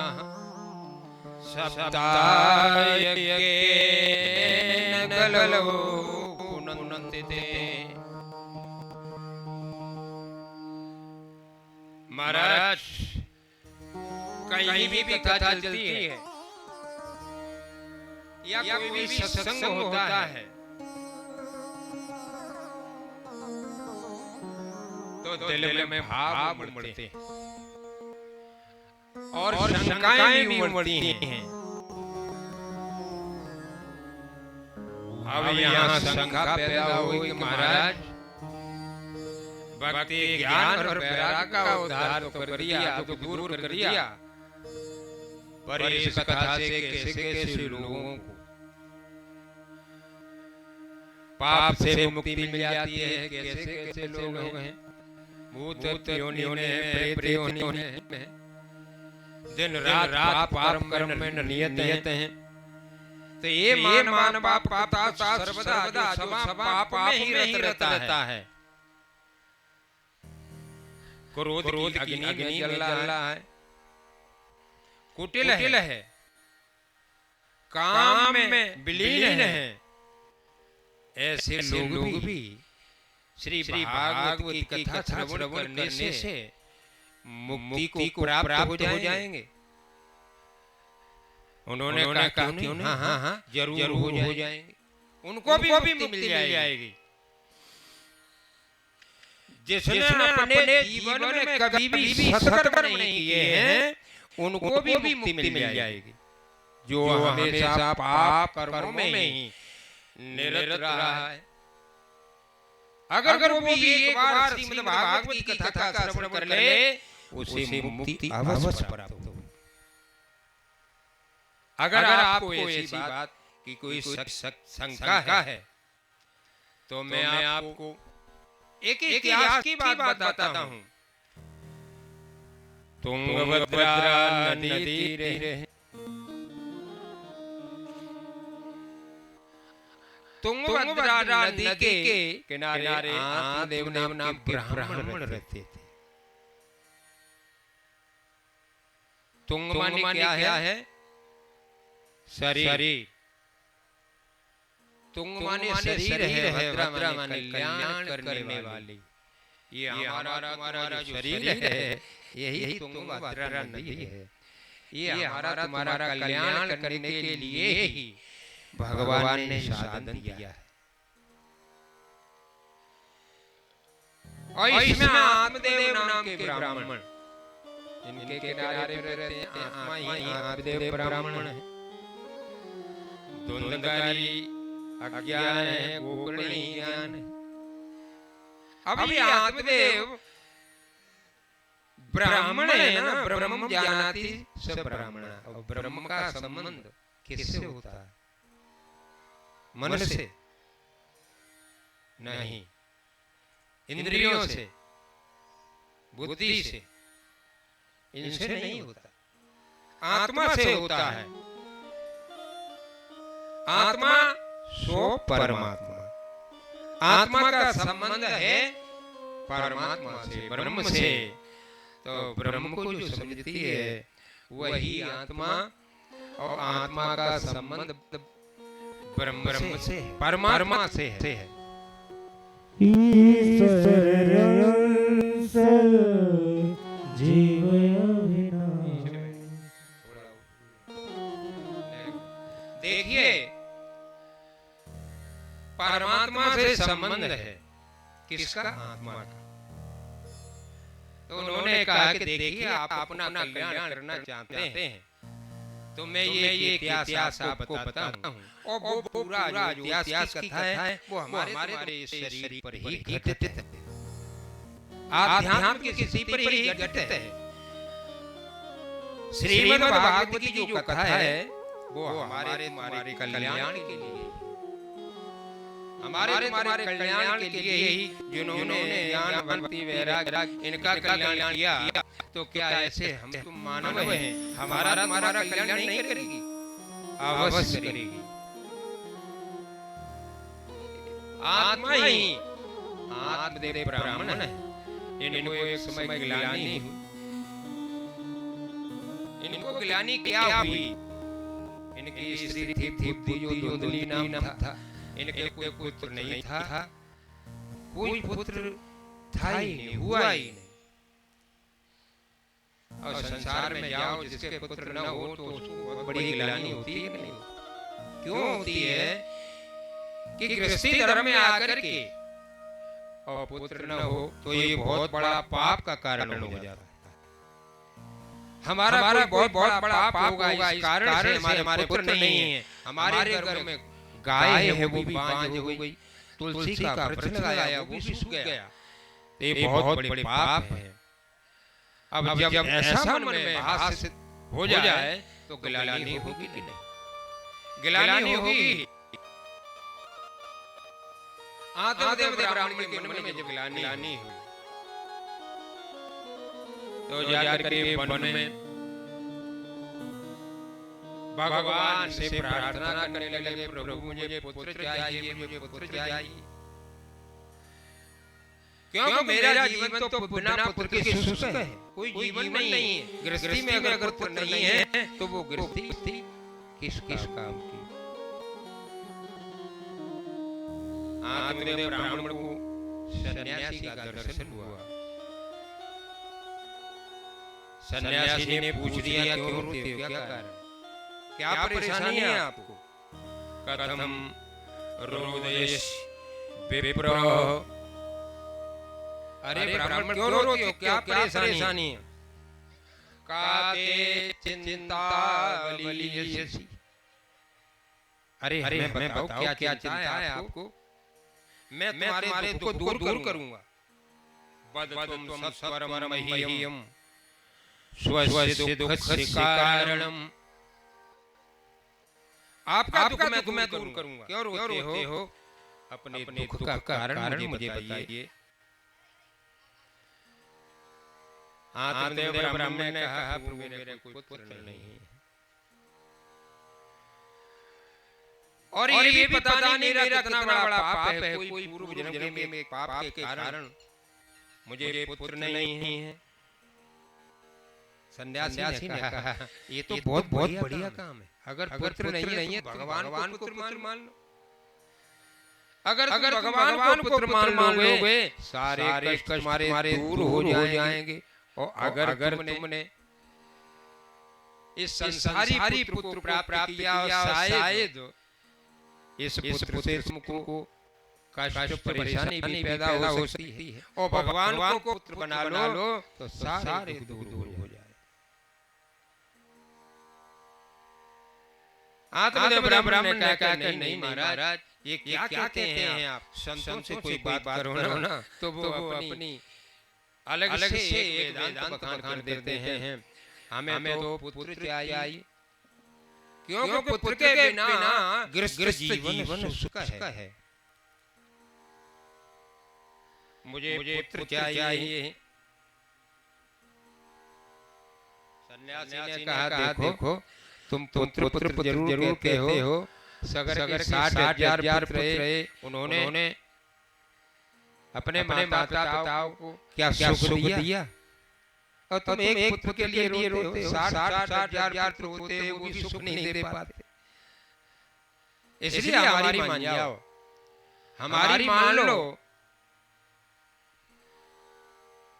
सप्तायज्ञेन कलौ पुनन्ति ते। महाराज कहीं भी कथा चलती है या कोई भी सत्संग होता है तो दिल में भाव उमड़ते हैं और शंकाएं भी उमड़ती हैं। अब यहाँ शंका पैदा हुई कि महाराज भक्ति ज्ञान और वैराग का उद्धार तो कर दिया, तो दूर कर दिया, पर इस कथा से कैसे कैसे लोगों को पाप से मुक्ति मिल जाती है, कैसे कैसे लोग हैं भूत योनियों ने, प्रेत योनियों ने दिन रात पाप कर्म में नियत हैं। तो ये मान पाप सर्वदा पाप में ही रहता है। क्रोध की अग्नि जल रहा है, कुटिल है, काम में विलीन है। ऐसे लोग भी श्री भागवत की कथा श्रवण करने से मुक्ति को प्राप्त हो जाएंगे। उन्होंने कहा हाँ जरूर हो जाएंगे, उनको भी मुक्ति मिल जाएगी। जिसने अपने जीवन में कभी भी सत्कर्म नहीं किए हैं उनको भी मुक्ति मिल जाएगी। जो हमेशा पाप कर्मों में ही निरत रहा है, अगर वो भी एक बार श्रीमद् भागवत की कथा का श्रवण कर ले उसे मुक्ति अवश्य प्राप्त हो। अगर आपको ऐसी बात की कोई शंका है तो मैं आपको एक इतिहास की बात बताता हूँ। तुंगभद्रा नदी तीरे तुंगभद्रा नदी के किनारे आत्मदेव नाम के ब्राह्मण रहते थे। तुंग माने क्या है? शरीर। तुंग माने शरीर है, भद्रा माने कल्याण करने वाली। ये हमारा तुम्हारा जो शरीर है यही तुंगभद्रा नदी है। ये हमारा तुम्हारा कल्याण करने के लिए ही भगवान ने साधन दिया है। और इसमें आत्मदेव नाम के ब्राह्मण, इनके किनारे पे रहते हैं आत्मा ही आत्मदेव ब्राह्मण है। धुंधकारी अज्ञान है, गोकर्णी ज्ञान है। अब ये आत्मदेव ब्राह्मण है ना, ब्रह्म जानाति स ब्राह्मण। और ब्रह्म का संबंध किससे होता है? मन से नहीं, इंद्रियों से, बुद्धि से, इनसे नहीं होता, आत्मा से होता है। आत्मा सो परमात्मा। आत्मा का संबंध है परमात्मा से, ब्रह्म से। तो ब्रह्म को जो समझती है वही आत्मा, और आत्मा का संबंध ब्रह्म से, परमात्मा से है।
ईश्वर जीव
देखिए, परमात्मा से संबंध है किसका? आत्मा का। तो उन्होंने कहा कि देखिए आप अपना कल्याण करना चाहते हैं तो मैं ये इतिहास आपको बताता हूँ। और वो पूरा जो इतिहास की कथा है वो हमारे शरीर पर ही घटित है, आध्यात्म के किसी पर ही घटित है। श्रीमद् भागवत की जो कथा है वो हमारे कल्याण के लिए, हमारे कल्याण के लिए ही जिन्होंने ज्ञान भक्ति वैराग्य इनका कल्याण किया। तो क्या ऐसे हम तुम मानव हैं हमारा तुम्हारा कल्याण नहीं करेगी? अवश्य करेगी। आत्मा ही आत्मदेव ब्राह्मण है। इनको एक समय ग्लानि हुई। इनको ग्लानि क्या हुई? इनकी स्त्री थी बुद्धि जो धुंधली नाम था। इनके कोई पुत्र नहीं था, कोई पुत्र था ही नहीं, हुआ ही नहीं। और संसार में जाओ जिसके पुत्र न हो तो उसको बहुत बड़ी ग्लानि होती है नहीं? क्यों होती है? कि गृहस्थी धर्म में आकर के और पुत्र न हो तो ये बहुत बड़ा पाप का कारण हो जाता है। हमारा बहुत बड़ा पाप होगा इस कारण से हमारे पुत्र नहीं है। हमारे घर में गाय है वो भी बांझ हो गई, तुलसी का वृक्ष लगाया वो भी सूख गया। ये बहुत बड़े पाप है। अब जब ऐसा मन में भास हो जाए तो ग्लानि होगी कि नहीं? ग्लानि होगी। आत्मदेव ब्राह्मण के मन में जब ग्लानि हुई तो जाकर के वन में भगवान से प्रार्थना करने लगे, प्रभु मुझे पुत्र चाहिए, मुझे पुत्र चाहिए। क्योंकि मेरा जीवन तो बिना पुत्र के शुष्क है, कोई जीवन नहीं है। गृहस्थी में अगर पुत्र नहीं है तो वो गृहस्थी किस काम की? आत्मदेव ब्राह्मण को सन्यासी का दर्शन हुआ। सन्यासी ने पूछ दिया क्यों रोते हो, क्या कारण, क्या परेशानी है आपको? कथम रोदयेश विप्र, अरे ब्राह्मण क्यों रोते हो, क्या परेशानी है? काते चिंता वलीयसी। अरे हमें बताओ क्या चिंता है आपको? मैं तुम्हारे दुख को दूर करूंगा। बदत्वं सत्वरम मह्यम स्वस्य दुःखस्य कारणम। आपका दुख मैं दूर करूंगा। क्यों रोते हो? अपने दुख का कारण मुझे बताइए। आत्मदेव ब्राह्मण ने कहा, प्रभु मेरे कोई पुत्र नहीं है, और ये भी पता नहीं मेरा कितना बड़ा पाप है। कोई पूर्व जन्म में एक पाप के कारण मुझे पुत्र नहीं है। सन्यासी ने कहा, ये तो बहुत बढ़िया काम है। अगर पुत्र नहीं है तो भगवान को पुत्र मान लो। अगर भगवान को पुत्र मान लोगे सारे कष्ट तुम्हारे दूर हो जाएंगे। और अगर तुमने इस संसारी पुत्र प्राप्त किया और शायद इस पुत्र से तुमको कष्ट परेशानी भी पैदा हो सकती है, और भगवान को पुत्र बना लो तो सारे दूर हो जाए। आत्मदेव ब्राह्मण ने कहा, नहीं महाराज, ये क्या कहते हैं आप? संतों से कोई बात करो ना तो वो अपनी अलग से वेदांत बखान कर देते हैं। हमें तो पुत्र चाहिए, क्योंकि पुत्र के बिना गृहस्थ जीवन सुख है। मुझे पुत्र चाहिए। सन्यासी ने कहा, देखो तुम पुत्र जरूर कहते हो। सगर के 60,000 पुत्र रहे, उन्होंने अपने माता पिताओं को क्या सुख दिया, और तुम एक पुत्र के लिए रोते हो। 60,000 पुत्र होते हैं, वो भी सुख नहीं दे पाते। इसलिए हमारी मान जाओ, हमारी मान लो।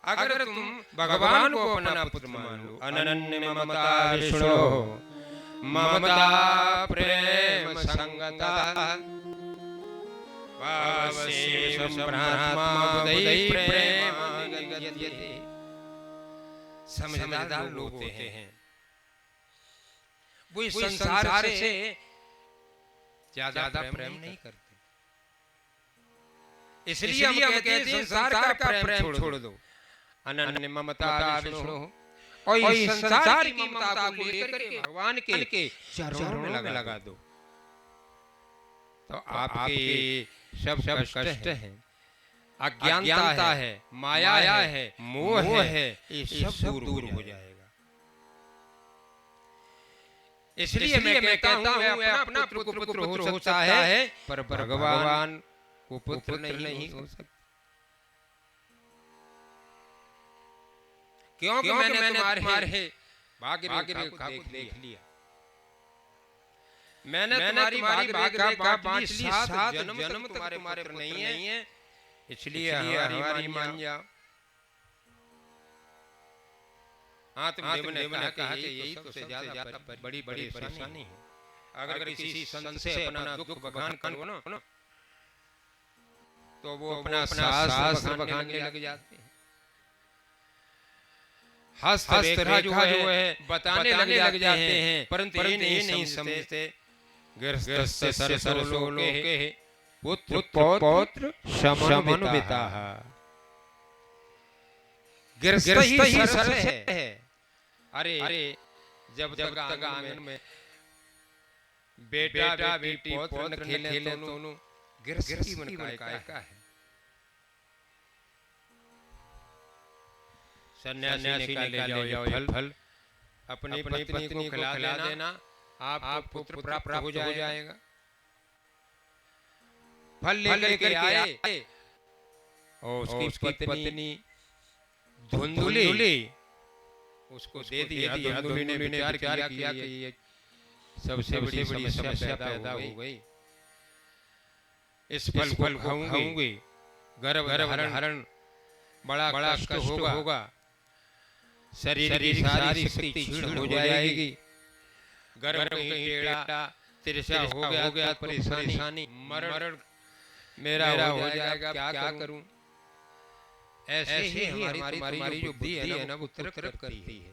अगर तुम भगवान को अपना पुत्र मान लो। अनन्य ममता विष्णु ममता प्रेम संगता वावशेषं ब्रह्मा बुद्धि प्रेम गद्यते। समझदार लोग होते हैं, वो इस संसार से ज्यादा प्रेम नहीं करते। इसलिए हम कहते हैं संसार का प्रेम छोड़ दो। अनन्य ममता विष्णु, और इस संसार की ममता को लेकर के भगवान के चरणों में लगा दो, तो आपके सब कष्ट हैं, अज्ञानता है, माया है, मोह है, ये सब दूर हो जाएगा। इसलिए मैं कहता हूँ अपना पुत्र हो सकता है, पर भगवान को पुत्र नहीं हो सकता। क्योंकि मैंने तुम्हारे भाग्य रेखा को देख लिया। मैंने तुम्हारी भाग्य रेखा बांट ली। 7 जन्म तुम्हारे पुत्र नहीं है, इसलिए हमारी मान जाओ। आत्मदेव ने कहा कि यही तो सबसे ज्यादा बड़ी परेशानी है। अगर किसी संत से अपना दुख बखान करो ना, तो वो अपना शास्त्र बखानने लग जाते हैं। हस्त रेखा जो है बताने लग जाते हैं, परंतु ये नहीं समझते। गृहस्थ सरसलोके पुत्र पौत्र समन्विताः। गृहस्थ ही सरस है। अरे जब तक आंगन में बेटा बेटी पौत्र खेले दोनों, गृहस्थ जीवन का है। सन्यासी ने ले जाओ फल, अपनी पत्नी को खिला देना, आप पुत्र प्राप्त हो जाएगा। फल लेकर के आए, और उसकी पत्नी धुंधुली उसको दे दिया। धुंधुली ने विचार किया कि ये सबसे बड़ी समस्या पैदा हो गई। इस फल को खाऊंगी, गर्भ धारण बड़ा कष्ट होगा, शरीर की सारी शक्ति क्षीण हो जाएगी, गर्भ कहीं टेढ़ा तिरछा हो गया, परेशानी मरण मेरा हो जाएगा, क्या करूं? ऐसे ही हमारी जो बुद्धि है ना वो तरक करती है,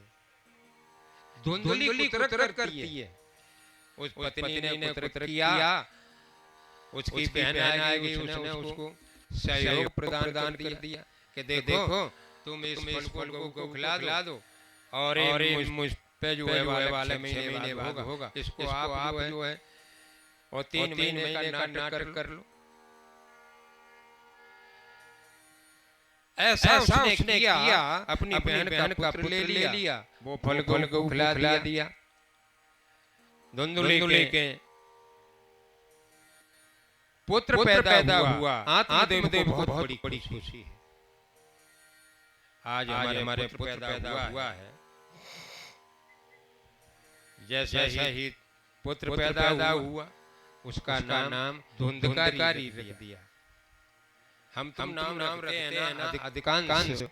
धुंधली तरक करती है। उस पत्नी ने तरक किया, उसकी बहन आएगी, उसने उसको सहयोग प्रदान कर दिया कि देखो तुम इस फल को खिला दो और मुझ पे जो है वाला 6 महीने बाद होगा, इसको आप जो है और 3 महीने का नाटक कर लो। ऐसा उसने किया, अपनी बहन का पुत्र ले लिया, वो फल को खिला दिया। धुंधली के पुत्र पैदा हुआ, आत्मदेव को बहुत बड़ी खुशी है। आज हमारे पुत्र पैदा हुआ है, जैसे ही पुत्र पैदा हुआ उसका नाम धुंधकारी रख दिया। हम तुम नाम रखते हैं ना अधिकांश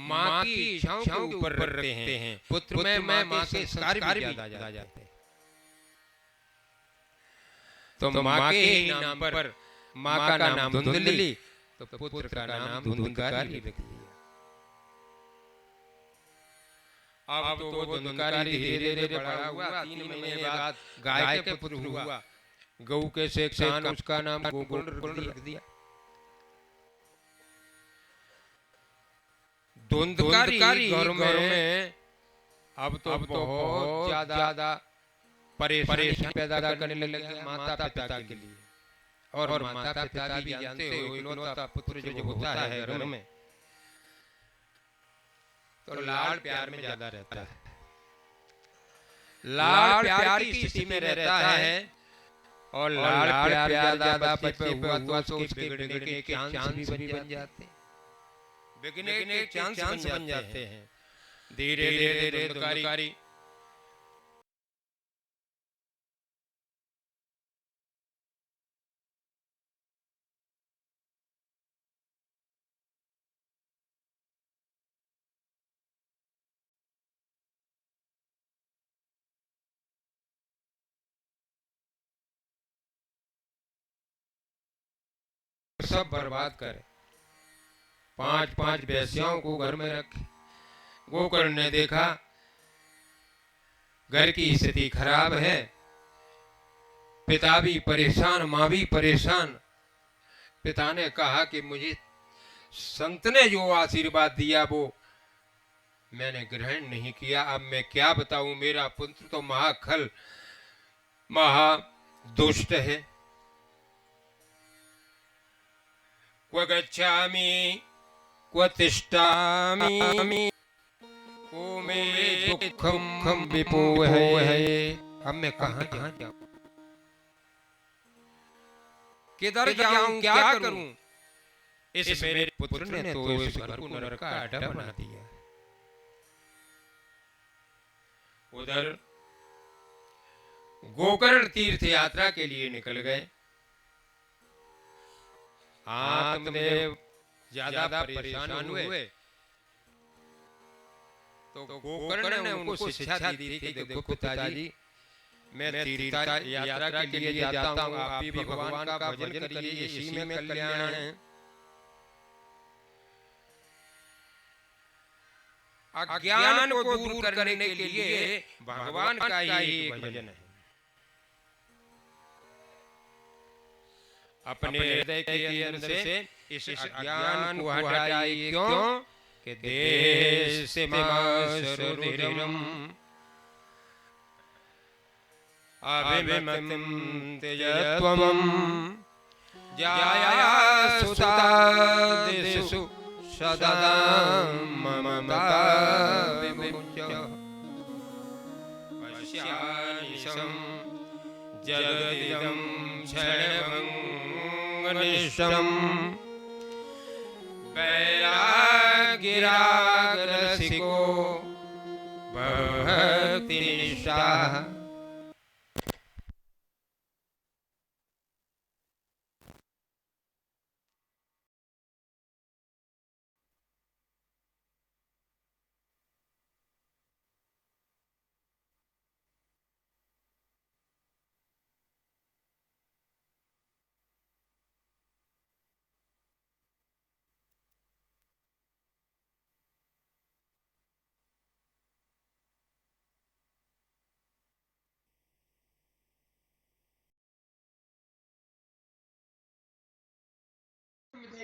माँ की इच्छाओं के ऊपर रखते हैं, पुत्र में माँ के संस्कार भी ज्यादा जाते हैं। तो माँ के ही नाम पर माँ का नाम धुंधली, तो पुत्र का नाम धुंधकारी रख दिया। अब तो वो धुंधकारी धीरे धीरे बड़ा हुआ, 3 महीने बाद गाय के पुत्र हुआ, गऊ के सेक्शन उसका नाम गोकुल रख दिया। धुंधकारी घर में अब तो बहुत ज्यादा परेशानी पैदा करने लगे माता पिता के लिए। और माता पिता भी जानते हो इकलौता पुत्र जो होता है घर में तो लाड़ प्यार में ज्यादा रहता है, लाड़ प्यार की स्थिति में रहता है। और लाड़ प्यार ज्यादा बच्चे पे हुआ तो उसके बिगड़ने के चांस भी बन जाते हैं, बिगड़ने के चांस बन जाते हैं। धीरे धीरे धुंधकारी सब बर्बाद करे, 5 बेस्याओं को घर में रखे। गोकर्ण ने देखा घर की स्थिति खराब है, पिता भी परेशान, माँ भी परेशान। पिता ने कहा कि मुझे संत ने जो आशीर्वाद दिया वो मैंने ग्रहण नहीं किया, अब मैं क्या बताऊं, मेरा पुत्र तो महाखल महा दुष्ट है। क्व गच्छामि क्व तिष्ठामि को मे दुःखं विपोहये। अब मैं कहाँ जाऊं, किधर जाऊं, क्या करूं। इस मेरे पुत्र ने तो इस घर को नरक का अड्डा बना दिया। उधर गोकर्ण तीर्थ यात्रा के लिए निकल गए। आत्मदेव ज्यादा परेशान हुए तो गोकर्ण ने उनको शिक्षा दी थी कि देखो पिताजी, मैं तीर्थ यात्रा के लिए जाता हूँ, आप भी भगवान का भजन करिए, इसी में कल्याण है। अज्ञान को दूर करने के लिए भगवान का ही भजन है। अपने हृदय के अंदर से इस अज्ञान को हटाइए। क्यों कि देह से मासरुधिरम अभिमतं त्यजत्वं जाया सुतादिषु सदा ममता विमुच्य पश्यानिशं जगदिदं क्षणभङ्गनिष्ठं वैराग्यरागरसिको भक्तिनिष्ठः।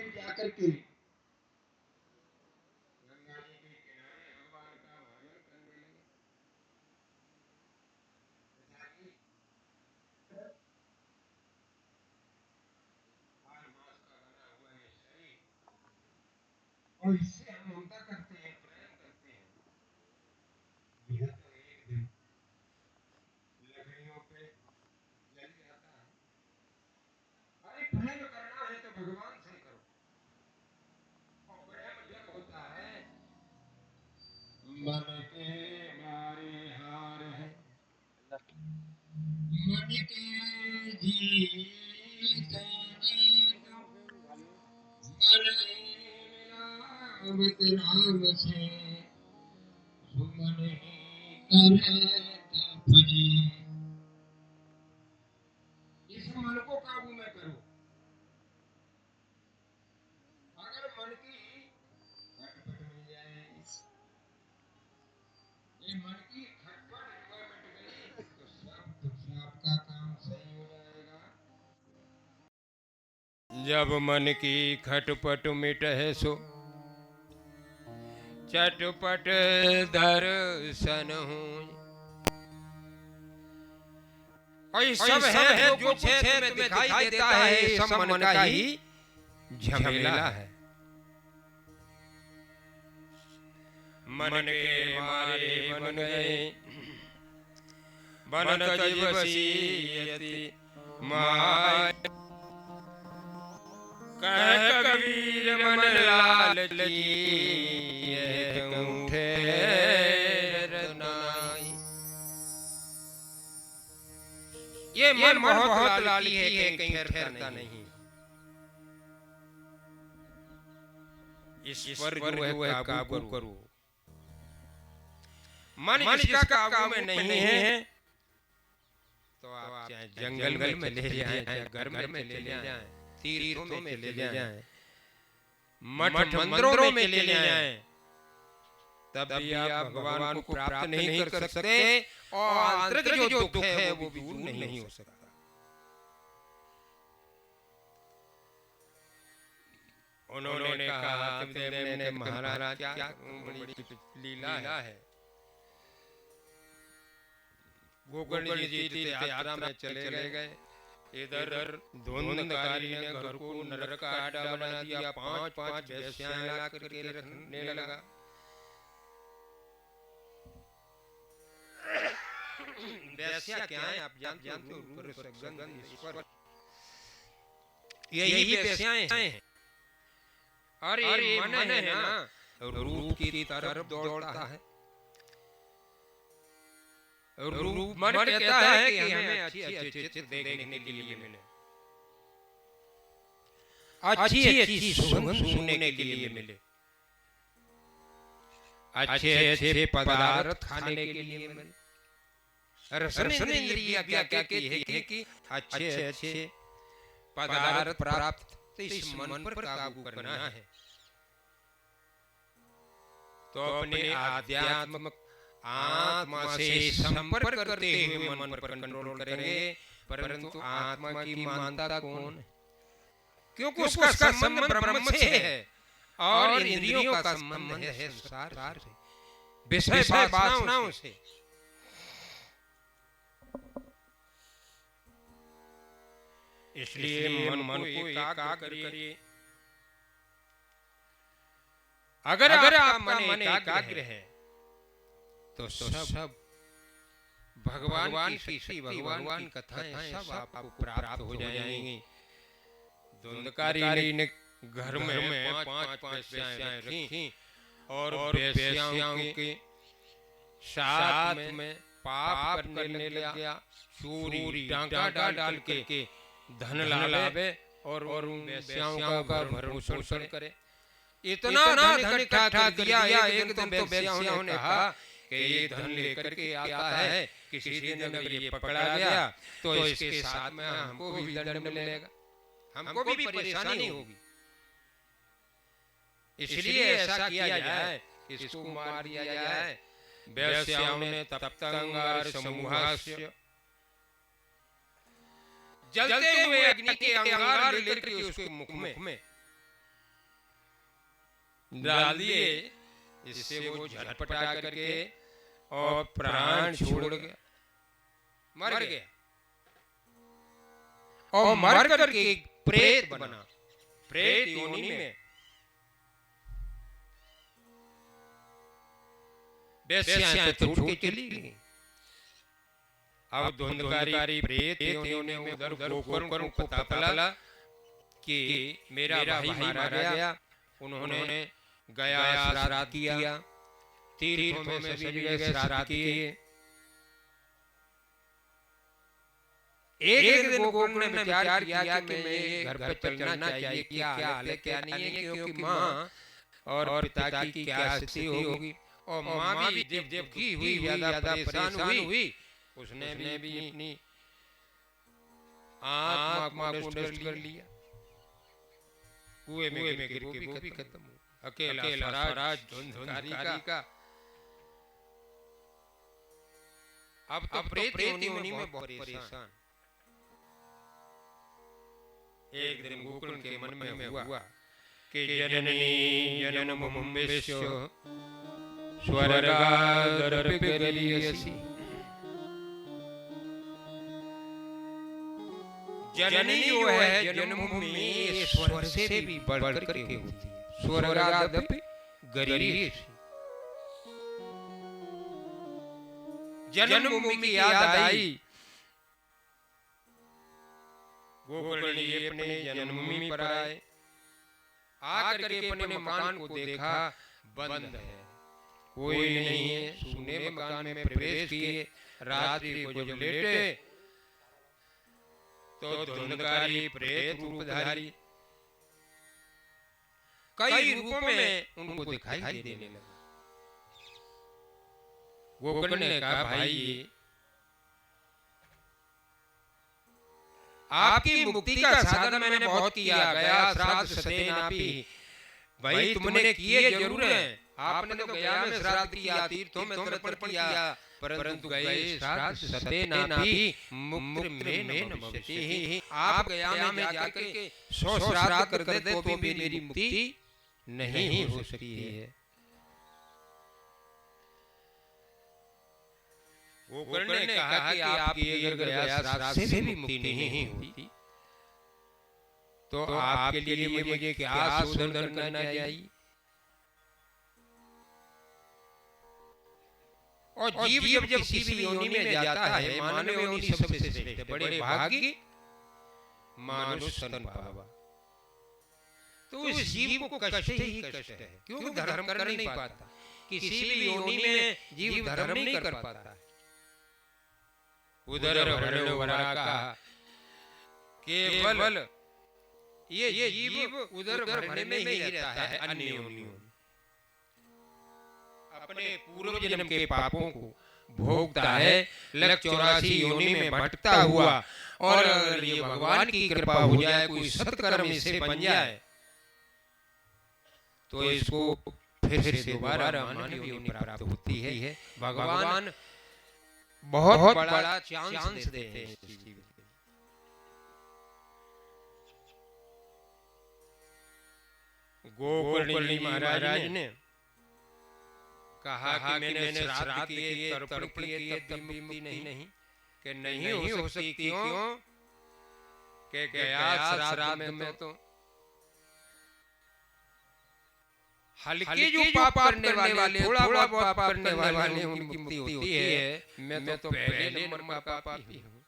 में जाकर के गंगा जी के किनारे भगवान का भजन करने लगे। पिताजी, हर मास का बना हुआ ये शरीर, और इससे हम ममता करते हैं, प्रेम करते हैं, यह तो एक दिन लकड़ियों पे जल जाता है। अरे प्रेम करना है तो भगवान से करो, और प्रेम जब होता है मन के मारे हार है, मन के जीत जीत मन मिलावत राम से, सुमन ही करे तप जी। इस मन को काबू में करो। अगर मन की खटपट मिल जाए, ये मन की खटपट मिट गई तो सब दुख आपका काम सही हो जाएगा। जब मन की खटपट मिट है सो चटपट दर्शन हूँ। और ये सब है जो कुछ है तुम्हें दिखाई देता है, सब मन का ही झमेला है। मन के मारे बन गए बनत जीवसीयति माय, कह कबीर मन लालची उठे रनाई। ये मन बहुत लाली है, कहीं ठहरता नहीं। इस पर जो है काबू करो। मन इसका काबू में नहीं है तो आप चाहे जंगल में ले जाएं, चाहे घर में ले जाएं, तीर्थों में ले जाएं, मठ मंदिरों में ले जाएं, तब भी आप भगवान को प्राप्त नहीं कर सकते, और आंतरिक जो दुख है वो भी दूर नहीं हो सकता। उन्होंने कहा कि महाराज क्या बड़ी लीला है। गोकर्ण जी तीर्थ यात्रा में चले गए, इधर धुंधकारी ने घर को नरक का अड्डा बना दिया, 5-5 वेश्याएं ला करके रखने लगा। वेश्या क्या है आप जानते हो? रूप रसगंध ईश्वर, यही वेश्याएं हैं। और ये मन है ना, रूप की तरफ दौड़ता है। रूप मन कहता है कि हमें अच्छी चित्र देखने के लिए मिले, अच्छी सुगंध सुनने के लिए मिले, अच्छे पदार्थ खाने के लिए मिले। रसन इंद्रिय क्या कहती है कि अच्छे पदार्थ प्राप्त, तो इस मन पर काबू करना है। तो अपने आध्यात्मिक आत्मा से संपर्क करते हुए मन पर कंट्रोल करेंगे, परंतु आत्मा की मानता कौन है? क्योंकि उसका संबंध ब्रह्म से है और इंद्रियों का संबंध है संसार से, विषय वासनाओं से। इसलिए मन को एकाग्र करिए। अगर आपका मन एकाग्र है तो सब भगवान की भगवान कथाएं सब आपको प्राप्त हो जाएंगी। धुंधकारी ने घर में 5-5 वेश्याएं रखी, और वेश्याओं के साथ में पाप करने लगा, चोरी डांका डाल के धन लावे और उन वेश्याओं का भरण पोषण करे। इतना धन इकट्ठा दिया, एक दिन तो वेश्याओं ने कहा कि ये धन लेकर के आता है, किसी दिन अगर ये पकड़ा गया तो इसके साथ में हमको भी दंड मिलेगा, हमको भी परेशानी होगी। इसलिए ऐसा किया जाए, इसको मार दिया जाए। वेश्याओं ने तप्तंगार समूहास्य, जलते हुए अग्नि के अंगार लेकर के उसके मुख में डाल दिए, इससे वो झटपटा करके और प्राण छोड़ गया, मर गया। और मर करके एक प्रेत बना, प्रेत योनि में वेश्याएं तो छोड़ के चली गई। अब धुंधकारी प्रेत योनि में उधर गोकर्ण को पता चला कि मेरा भाई मारा गया। उन्होंने गया श्राद्ध किया, तीर्थों में सभी जगह श्राद्ध किए। एक दिन गोकर्ण ने विचार किया कि मैं घर पर चलना चाहिए, क्या हाल है क्या नहीं है, क्योंकि माँ और पिता की क्या स्थिति होगी। और माँ भी जब दुखी हुई, ज्यादा परेशान हुई, उसने भी अपनी आत्मा को नष्ट कर लिया, कुएं में गिर के वो भी खत्म हुआ। अकेला स्वराज धुंधकारी का। अब तो प्रेत योनि में बहुत परेशान। एक दिन गोकर्ण के मन में हुआ कि जननी जन्मभूम विश्व स्वर्गादर्पितगरीयसी। जननी जो है जन्मभूमि स्वर्ग से भी बढ़ करके होती है, स्वर्गादपि गरीयसी। जन्मभूमि की याद आई, गोकर्ण जी अपने जन्मभूमि पर आए। आकर के अपने मकान को देखा, बंद है, कोई नहीं है। सूने मकान में प्रवेश किए। रात्रि को जब लेटे तो धुंधकारी प्रेत रूपधारी कई रूपों में उनको दिखाई देने लगा। गोकर्ण ने कहा, भाई आपकी मुक्ति का साधन मैंने बहुत किया, गया श्राद्ध सतेनापि। भाई तुमने किए जरूर है, आपने तो गया में श्राद्ध किया, तीर्थों में तर्पण किया, परंतु गए श्राद्ध सतेनापि मुक्ति में न भविष्यति। आप गया में जाकर के 100 श्राद्ध कर देते तो भी मेरी मुक्ति नहीं हो सकती है। गोकर्ण ने कहा कि आपकी अगर गया श्राद्ध से भी मुक्ति नहीं होती तो आपके लिए मुझे क्या शोधन करना चाहिए। और जीव जब किसी भी योनि में जाता है, मानव योनि सबसे श्रेष्ठ है, बड़े भाग्य मानुष सन पावा। तो उस जीव को कष्ट ही कष्ट है, क्योंकि धर्म कर नहीं पाता। किसी भी योनि में जीव धर्म नहीं कर पाता। उदर भरण वराका, केवल ये जीव उदर भरने में ही रहता है, अन्य योनियों अपने पूर्व जन्म के पापों को भोगता है। लक 84 योनि में भटकता हुआ, और अगर ये भगवान की कृपा हो जाए, कोई सत्कर्म इससे बन जाए, तो इसको फिर से दोबारा मानव योनि प्राप्त होती है। भगवान बहुत बड़ा चांस देते हैं इस जीव को। गोकर्ण जी महाराज ने कहा कि मैंने श्राद्ध किए, तर्पण किए, तब भी मुक्ति नहीं कि नहीं हो सकती। क्यों कि गया श्राद्ध में तो हल्के जो पाप करने वाले, थोड़ा बहुत पाप करने वाले उनकी मुक्ति होती है। मैं तो पहले नंबर का पापी हूँ,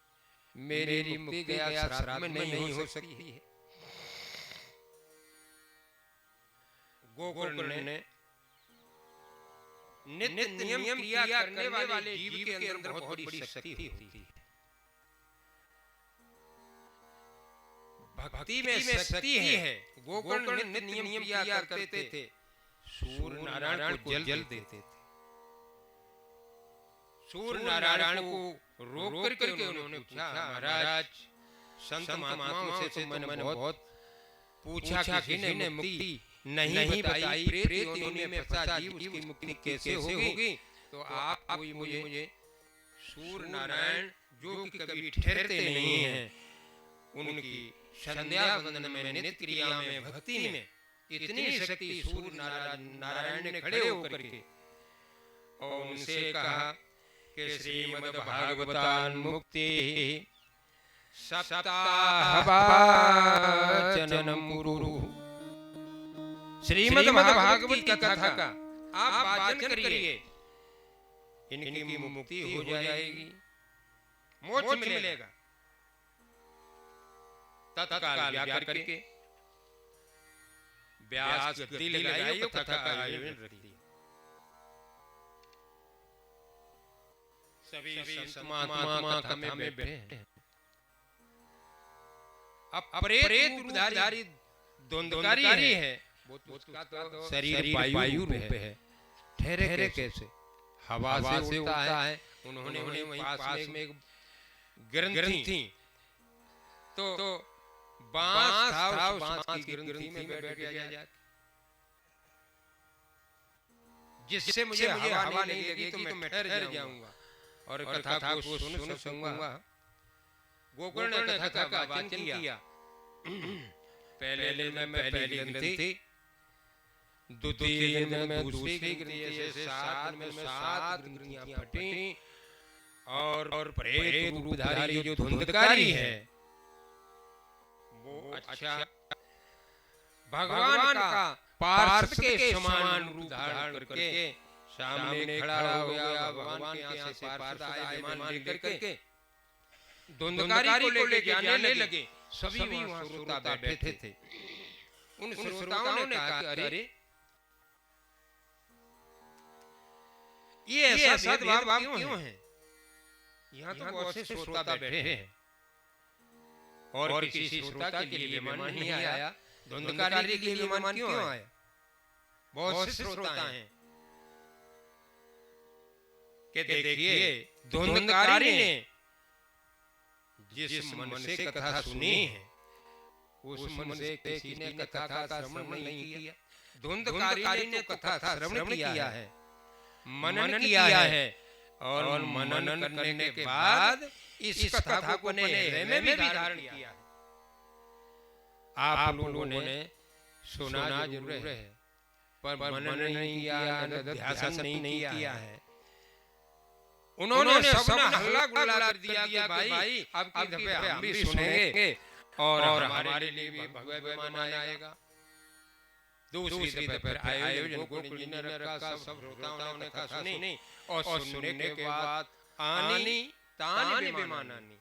मेरी मुक्ति गया श्राद्ध में नहीं हो सकती है। गोकर्ण ने नित्य नियम क्रिया करने वाले जीव के अंदर बहुत बड़ी शक्ति होती है। भक्ति में शक्ति है। गोकर्ण नित्य नियम क्रिया करते थे, सूर्य नारायण को जल देते थे। सूर्य नारायण को रोक करके उन्होंने पूछा, महाराज संत महात्माओं से मैंने बहुत पूछा, किसी ने मुक्ति नहीं बताई। प्रेत योनि में फंसा जीव उसकी मुक्ति कैसे होगी? तो आप कोई मुझे सूर्य नारायण जो कि कभी ठहरते नहीं हैं, उनकी संध्या वंदन में, नित्य क्रिया में, भक्ति में इतनी शक्ति सूर्य नारायण ने खड़े होकर के और उनसे कहा कि श्रीमद् भागवतान मुक्ति सप्ताहवाचनम गुरु। श्रीमद् भागवत की कथा का आप वाचन करिए, इनकी मुक्ति हो जाएगी, मोक्ष मिलेगा। तत्काल व्याकर करके व्यास गति लगाई, कथा का आयोजन रख दिया। सभी संत महात्मा कथा में बैठे हैं। अब प्रेत रूपधारी द्वंद्वकारी है, वो उसका तो शरीर वायु रूप है, ठहरे कैसे, हवा से उड़ता है। उन्होंने वहीं पास में एक ग्रंथि थी, तो बांस था, उस बांस की ग्रंथि में बैठ गया, जिससे मुझे हवा नहीं लगी तो मैं ठहर जाऊंगा और कथा को सुन सकूंगा। गोकर्ण ने कथा का वाचन किया। पहले में पहली ग्रंथि, द्वितीय में दूसरी ग्रंथि, ऐसे सात में सात ग्रंथियां फटी और प्रेत रूपधारी जो धुंधकारी है वो अच्छा भगवान का पार्षद के समान रूप धारण करके सामने खड़ा हो गया। भगवान के यहाँ से पार्षद आए विमान लेकर के धुंधकारी को लेके जाने लगे। सभी वहाँ श्रोता बैठे थे। उन श्रोताओं ने कहा, अरे ये ऐसा सद्भाव क्यों है? यहाँ तो बहुत से श्रोता बैठे हैं और किसी श्रोता के लिए विमान नहीं आया, धुंधकारी के लिए विमान क्यों आया? बहुत से श्रोता हैं कि देखिए, धुंधकारी ने जिस मन से कथा सुनी है उस मन से किसी ने कथा का श्रवण नहीं किया। धुंधकारी ने कथा श्रवण किया है, मनन किया है और मनन करने के बाद इस कथा को अपने हृदय में भी धारण किया है। आप लोगों ने सुना जरूर है पर मनन नहीं किया, ध्यान नहीं किया है। उन्होंने सबने हल्ला गुल्ला कर दिया कि भाई अब की दफे हम भी सुनेंगे और हमारे लिए भी भगवत विमान आएगा। दूसरी दफे आयोजन गोकुल जी ने रखा, सब श्रोताओं ने कथा सुनी और सुनने के बाद आनी तानी विमान आनी,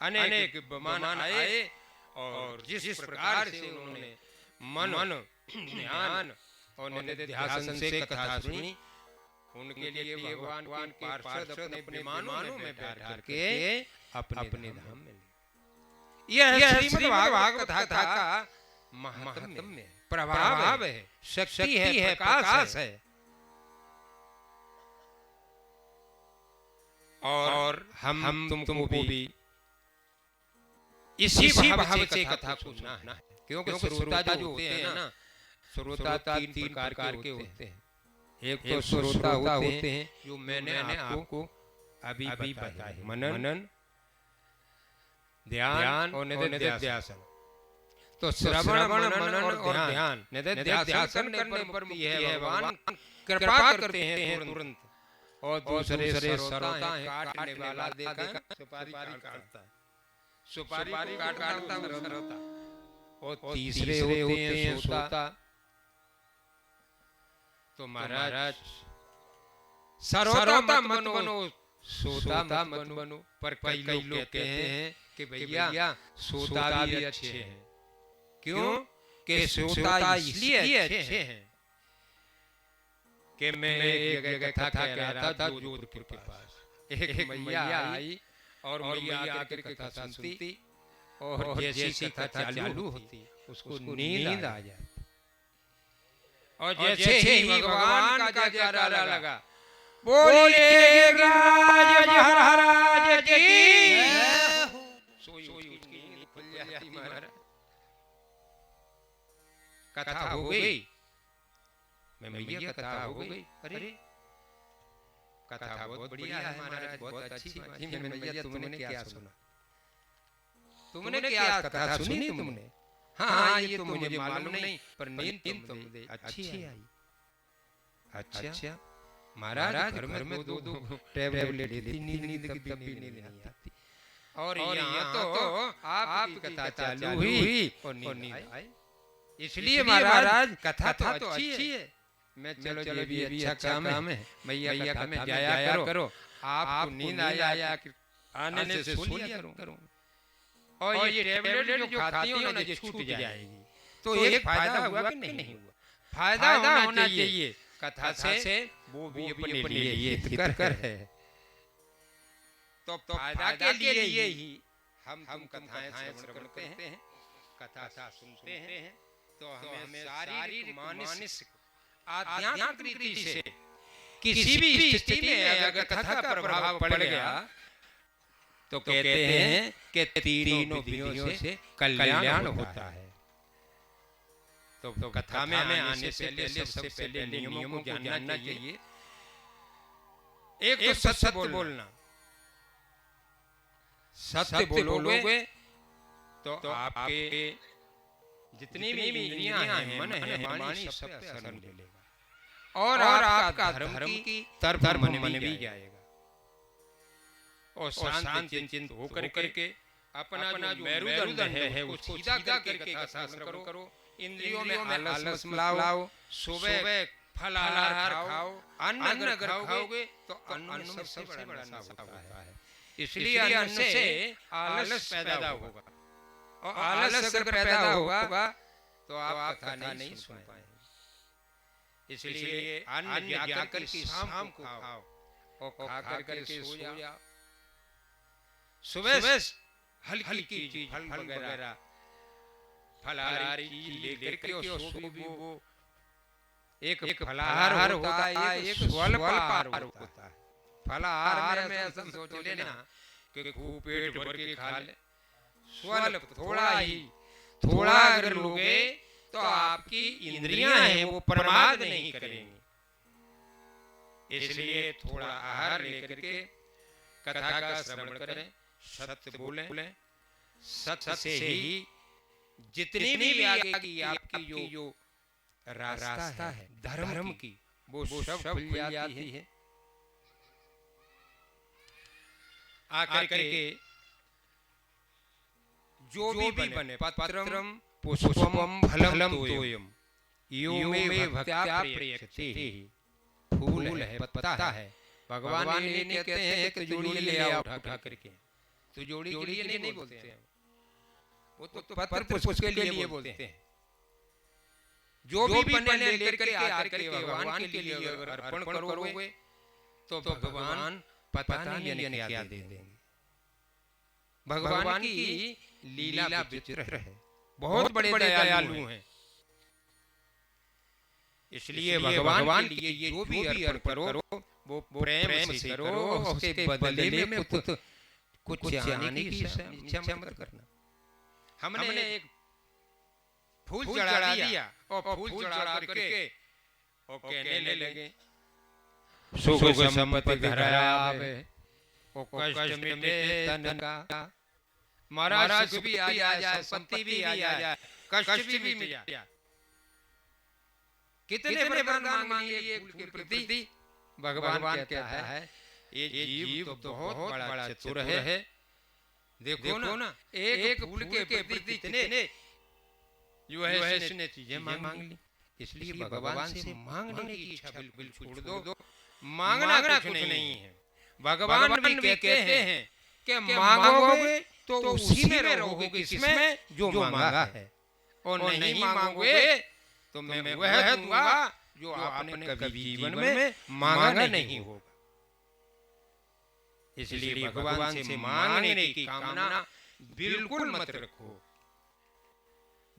अनेक विमान आए और जिस प्रकार से उन्होंने मन ध्यान और निधिध्यासन से कथा सुनी, उनके लिए भगवान के पार्षद अपने विमानों में बैठ करके अपने धाम में ले। यह श्रीमद् भागवत कथा का महात्म्य है, प्रभाव है, शक्ति है, प्रकाश है। और हम तुमको भी इसी भाव से कथा को सुनना है, क्योंकि श्रोता जो होते हैं ना, श्रोता तीन प्रकार के होते हैं। एक तो श्रोता होते हैं जो मैंने आपको अभी बताया, मनन, ध्यान और निधिध्यासन। तो श्रवण, मनन और ध्यान, निधिध्यासन करने पर यह भगवान कृपा करते हैं तुरंत। और दूसरे श्रोता हैं काटने वाला, देखा सुपारी काटता है, सुपारी काटता श्रोता। और तीसरे होते हैं श्रोता। तो महाराज श्रोता मत बनो, श्रोता मत बनो। पर कई लोग कहते हैं कि भैया श्रोता भी अच्छे हैं। क्यों? कि श्रोता इसलिए अच्छे हैं कि मैं एक कथा कह रहा था जोधपुर के पास, एक मैया आई और मैया आकर कथा सुनती और जैसी कथा चालू होती उसको नींद आ जाती। और जैसे ही भगवान का जयकारा लगा, बोले राज महाराज की, सोई उसकी नींद खुल जाती। महाराज कथा हो गई, मैं मैया कथा हो गई। अरे कथा बहुत बढ़िया है महाराज, बहुत अच्छी बात है। मैंने मैया तुमने क्या सुना? तुमने क्या कथा सुनी? तुमने हाँ ये तो मुझे मालूम नहीं, पर नींद तो मुझे अच्छी आई। अच्छा महाराज घर में दो टैबलेट लेती, नींद कभी नहीं आती, और यहाँ तो आपकी कथा चालू हुई और नींद आई। इसलिए महाराज कथा तो अच्छी है। मैं चलो ये भी अच्छा काम है, मैया कथा में जाया करो, आपको नींद आया आने से सो लिया करो। और ये टैबलेट जो खाती हो ना, ये छूट जाएगी। तो एक फायदा हुआ कि नहीं हुआ? फायदा होना चाहिए कथा से, वो भी अपने लिए हितकर है। तो फायदा के लिए ही हम कथाएं श्रवण करते हैं, कथा सुनते हैं। तो हमें शारीरिक मानसिक आध्यात्मिक रीति से किसी भी स्थिति में अगर कथा का प्रभाव पड़ गया तो कहते हैं कि तीनों विधियों से कल्याण होता है। तो कथा में आने से पहले सबसे पहले नियमों को जानना चाहिए। एक तो सत्य बोलना, सत्य बोलोगे तो आपके जितनी भी इंद्रियां हैं, मन है, वाणी, सब पे असर मिलेगा और आपका धर्म की तरफ मन भी जाएगा। और शांत चिंत होकर के अपना जो मेरुदंड है उसको सीधा करके कथा श्रवण करो। इंद्रियों में आलस लाओ, सुबह फलाहार खाओ, अन्न अगर खाओगे तो अन्न में सबसे बड़ा नशा होता है। इसलिए अन्न से आलस पैदा होगा, और आलस अगर पैदा होगा तो आप कथा नहीं सुन पाएंगे। इसलिए अन्न जाकर के शाम को खाओ और खा करके सो जाओ। सुबह हल्की चीज, फल वगैरह फलाहारी चीज लेकर के सो भी वो एक फलाहार होता है, एक स्वल्पाहार होता है। फलाहार में ऐसा सोच लेना कि खूब पेट भर के खा ले, स्वल्प थोड़ा अगर लोगे तो आपकी इंद्रियां हैं वो प्रमाद नहीं करेंगी। इसलिए थोड़ा आहार लेकर के कथा का श्रवण करें, सत्य बोलें। सत्य से ही जितनी भी आगे की आपकी जो रास्ता है धर्म की, वो सब खुल जाती है। आकर के जो भी बने, पत्रम पुष्पम फलम तोयम यो मे भक्त्या प्रियते। फूल है, पत्ता है, भगवान ने कहते हैं कि जोड़ी ले आओ उठा करके, तो जोड़ी के लिए नहीं बोलते हैं, वो तो पत्र पुष्प के लिए बोलते हैं। जो भी बने लेकर के आकर के भगवान के लिए अगर अर्पण करोगे तो भगवान पता नहीं क्या दे देंगे। भगवान की लीला विचित्र है, बहुत बड़े दयालु हैं। इसलिए भगवान के लिए ये जो भी अर्पण करो वो प्रेम से करो, उसके बदले में कुछ आने की इच्छा मत करना। हमने एक फूल चढ़ा दिया और फूल चढ़ा करके और कहने लगे सुख संपत्ति घर आवे और कष्ट मिटे तन का। महाराज सुख भी आ जाए, संपत्ति भी आ जाए, कष्ट भी मिट जाए। कितने वरदान मांगे फूल के प्रति। भगवान कहता है ये जीव तो बहुत बड़ा चतुर है। देखो ना, एक फूल के प्रति कितने जो है इसने चीजें मांग ली। इसलिए भगवान से मांगने की इच्छा बिल्कुल छोड़ दो। मांगना कुछ नहीं है। भगवान भी कहते हैं कि मांगोगे तो उसी में रहोगे किसमें जो मांगा है, और नहीं मांगोगे तो मैं वह दूंगा जो आपने कभी जीवन में मांगा नहीं होगा। इसलिए भगवान से मांगने की कामना बिल्कुल मत रखो।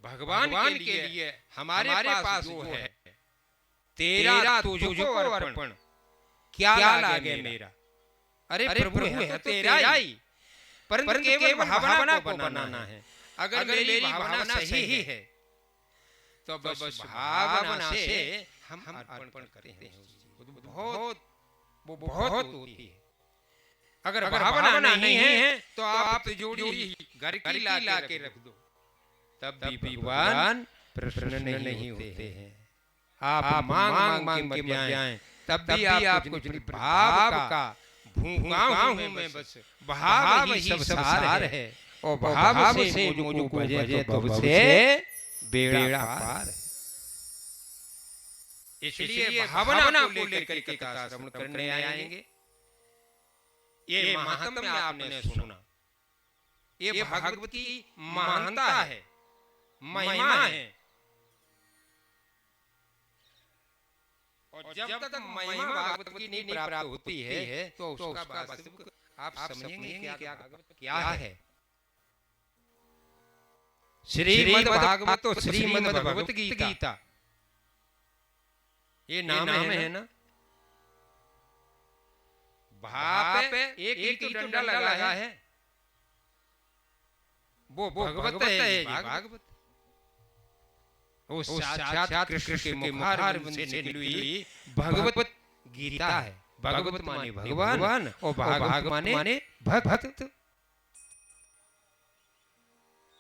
भगवान के लिए हमारे पास जो है, तेरा तुझको अर्पण, क्या लागे मेरा। अरे प्रभु है तेरा ही, परंतु केवल भावना को बनाना है। अगर मेरी भावना सही है तो बस भावना से हम अर्पण करते हैं। वो बहुत होती है। अगर भावना नहीं है तो आप जोड़ी घर की ला के रख दो, तब भी भगवान प्रसन्न नहीं होते हैं। आप मांग मांग के मर जाएं तब भी आपको जो भाव का भूखा हूं मैं, बस भाव ही सब सार है और भाव से मुझको भजे तो उससे बेड़ा पार। इसलिए भावना को लेकर के कथा श्रवण करने आएंगे। ये महात्म्य आपने सुना, ये भागवत की महानता है, महिमा है। और जब तक महिमा भागवत की नहीं प्राप्त होती है तो उसका वास्तविक आप समझेंगे क्या है। श्रीमद् भागवत तो श्रीमद् भगवत गीता ये नाम है ना। भाप एक ही डंडा लगा है, वो भगवत है। भागवत वो साक्षात कृष्ण के मुखार से निकली भगवत गीता है। भगवत माने भगवान और भागवत माने भक्त।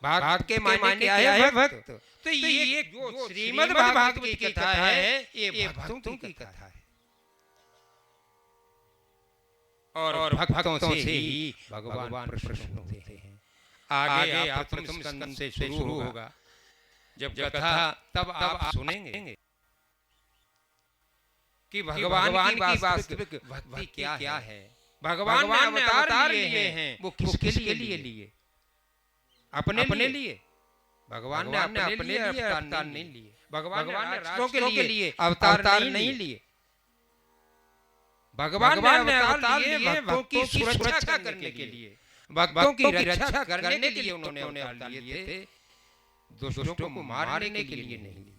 भागवत के माने क्या है? भक्त। तो ये जो श्रीमद् भागवत की कथा है ये भक्तों की कथा है और भक्तों से ही भगवान प्रसन्न होते हैं। आगे आप प्रथम स्कंद से शुरू होगा जब कथा, तब आप सुनेंगे कि भगवान की वास्तविक भक्ति क्या है। भगवान ने अवतार लिए हैं, वो किसके लिए लिए? अपने लिए। भगवान ने अपने लिए अवतार नहीं लिए। भगवान ने राष्ट्रों के लिए अवतार नहीं लिए। भगवान ने अवतार लिए भक्तों की सुरक्षा करने के लिए, भक्तों की रक्षा करने के लिए उन्होंने अवतार लिए थे, दुष्टों को मारने के लिए नहीं लिए।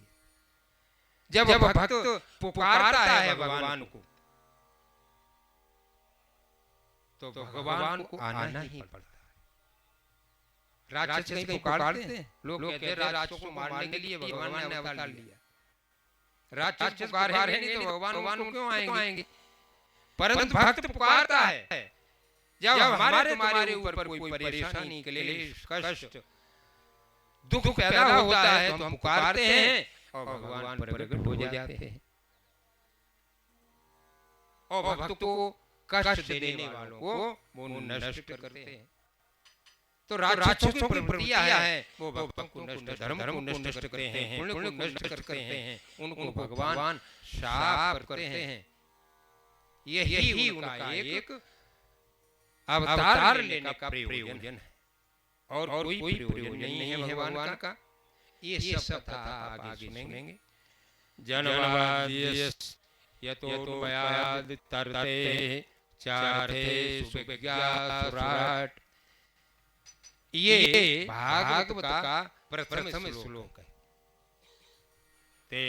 जब भक्त पुकारता है भगवान को तो भगवान को आना ही पड़ता है। राक्षस कहीं पुकारते हैं, लोग कहते हैं राक्षसों को मारने के लिए भगवान ने अवतार लिया। राक्षस पुकारेंगे तो भगवान क्यों आएंगे? परंतु भक्त पुकारता है जब हमारे तुम्हारे ऊपर कोई परेशानी, क्लेश, कष्ट, दुख पैदा होता है तो हम पुकारते हैं और भगवान प्रकट हो जाते हैं और भक्तों को कष्ट देने वालों को वो नष्ट करते हैं। तो राक्षसों की प्रवृत्तियां हैं, वो भक्तों को नष्ट, धर्म को नष्ट करते हैं, पुण्य को नष्ट करते हैं, उनको भगवान शाप करते हैं। यही उनका एक अवतार लेने का प्रयोजन है और कोई प्रयोजन नहीं है भगवान का। ये सब कथा आप आगे सुनेंगे। जनवाद्य यतोन्वयाद् तरते चार्थे सुविज्ञासुराट, ये भागवत का प्रथम श्लोक है। ते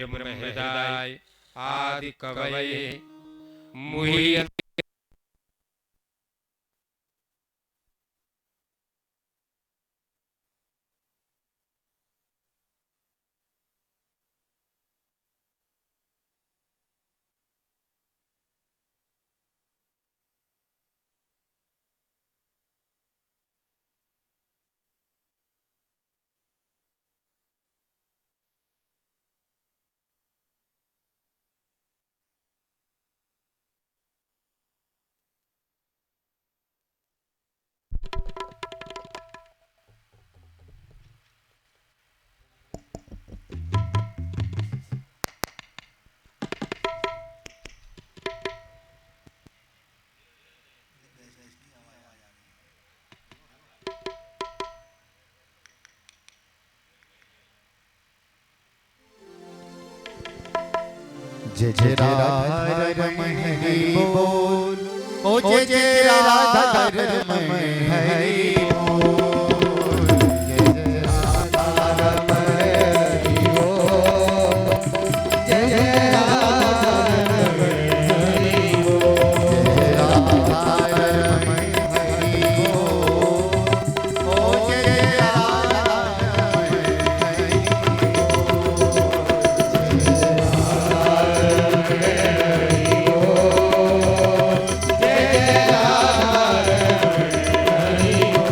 ब्रह्म हृदय आदि कवये मुह्यन्ति
जय जय राधा रमण हरि बोल, ओ जय जय राधा रमण हरि बोल, जय जय राधा रमण हरि बोल, जय जय राधा रमण हरि बोल, जय राधा रमण हरि बोल, ओ जय राधा रमण हरि बोल।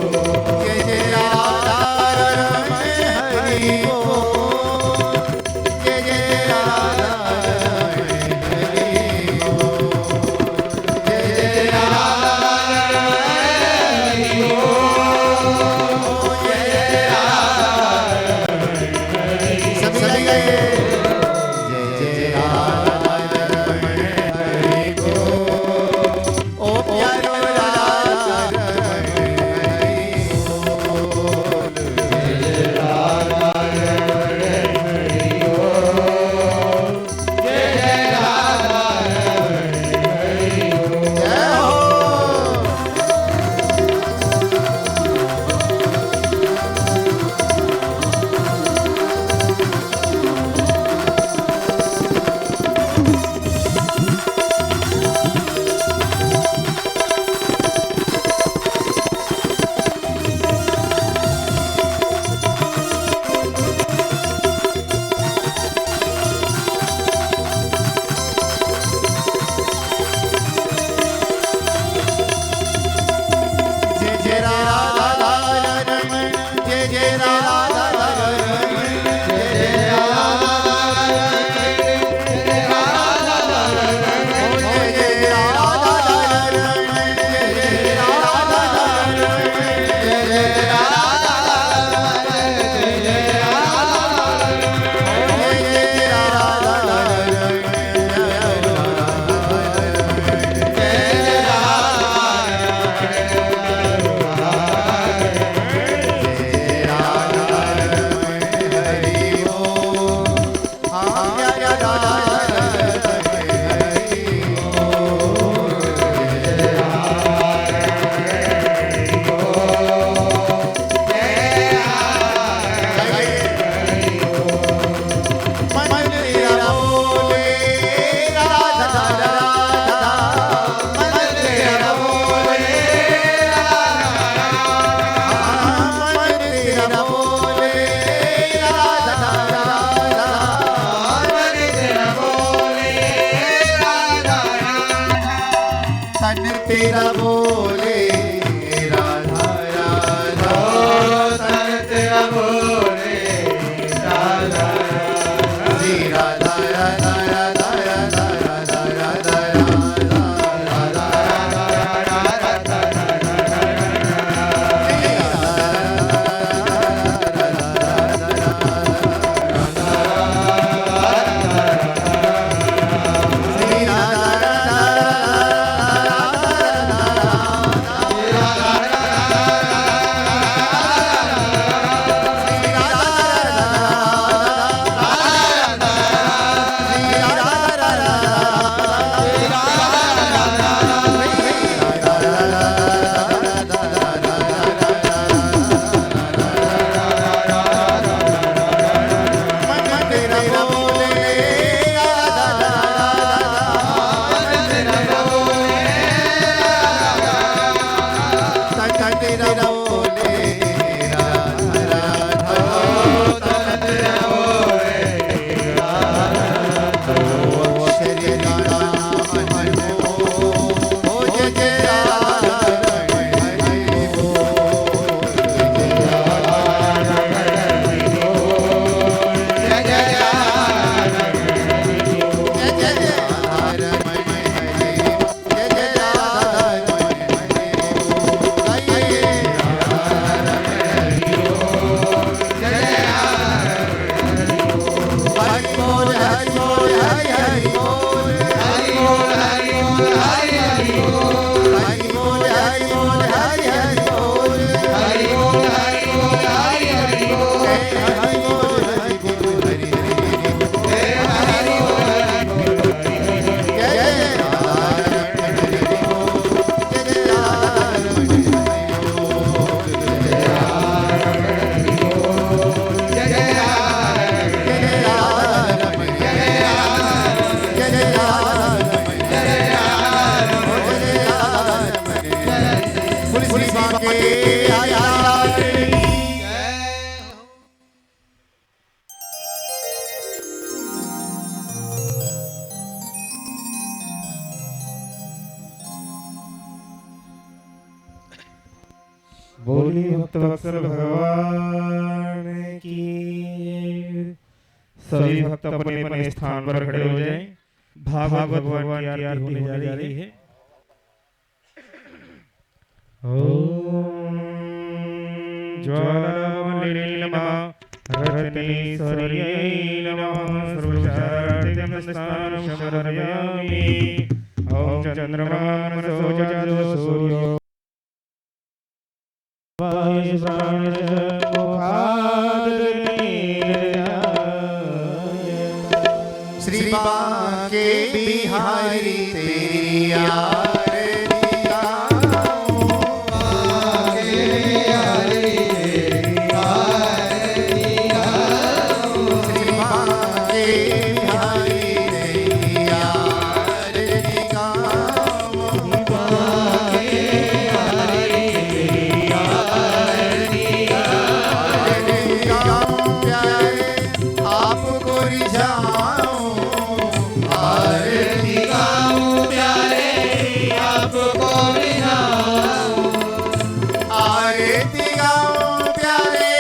तेरा बोले राधा राधा तन तेरा बोले राधा श्री राधा राधा राधा राधा राधा राधा राधा
बोली भक्तवत्सल भगवान की। सभी भक्त अपने अपने स्थान पर खड़े हो जाएं। भागवत भगवान की आरती होने जा रही है। ओम ज्वालामुखी नमः रत्नेश्वर्यै नमः सर्वशान्तिदं स्नानं समर्पयामि। ओम चंद्रमा मनसो जातो सूर्यो
श्री बांके बिहारी तेरी आरती गाऊं, बांके बिहारी तेरी आरती गाऊं, श्री बांके बिहारी तेरी आरती गाऊं, बांके बिहारी तेरी आरती गाऊं, प्यारे आपको रिझाऊं, आरती गाऊं प्यारे आपको रिझाऊं, आरती गाऊं प्यारे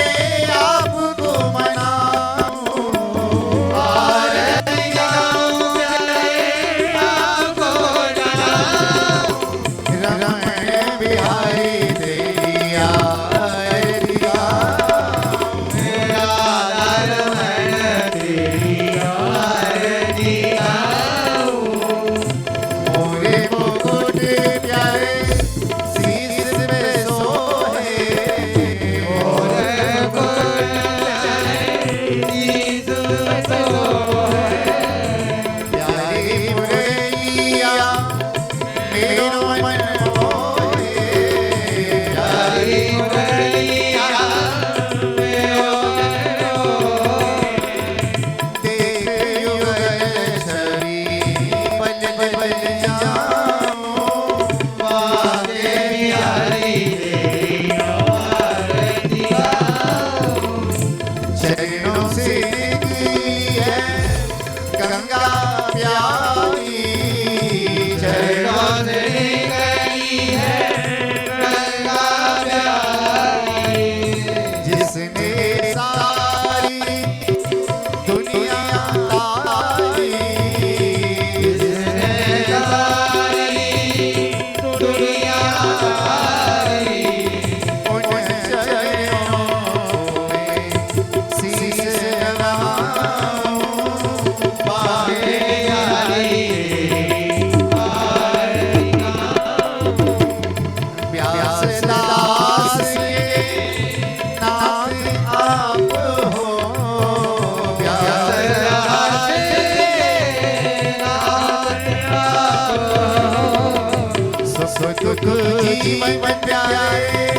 आपको मनाऊं, आरती गाऊं प्यारे आपको मनाऊं, रमण बिहारी तेरी आरती गाऊं, राधा रमण तेरी आरती गाऊं, मोरे मुकुट प्यारे शीश पे सोहे, मोरे मुकुट प्यारे शीश पे सोहे, प्यारी मुरैया मेरो मन मोहे, प्यारी मुरैया मेरो मन मोहे, देख युगल छवि पल पल जाऊं, बांके बिहारी तेरी आरती गाऊं, चरणों से निकली है गंगा प्यारी, चरणों से निकली जीवन बन जाए।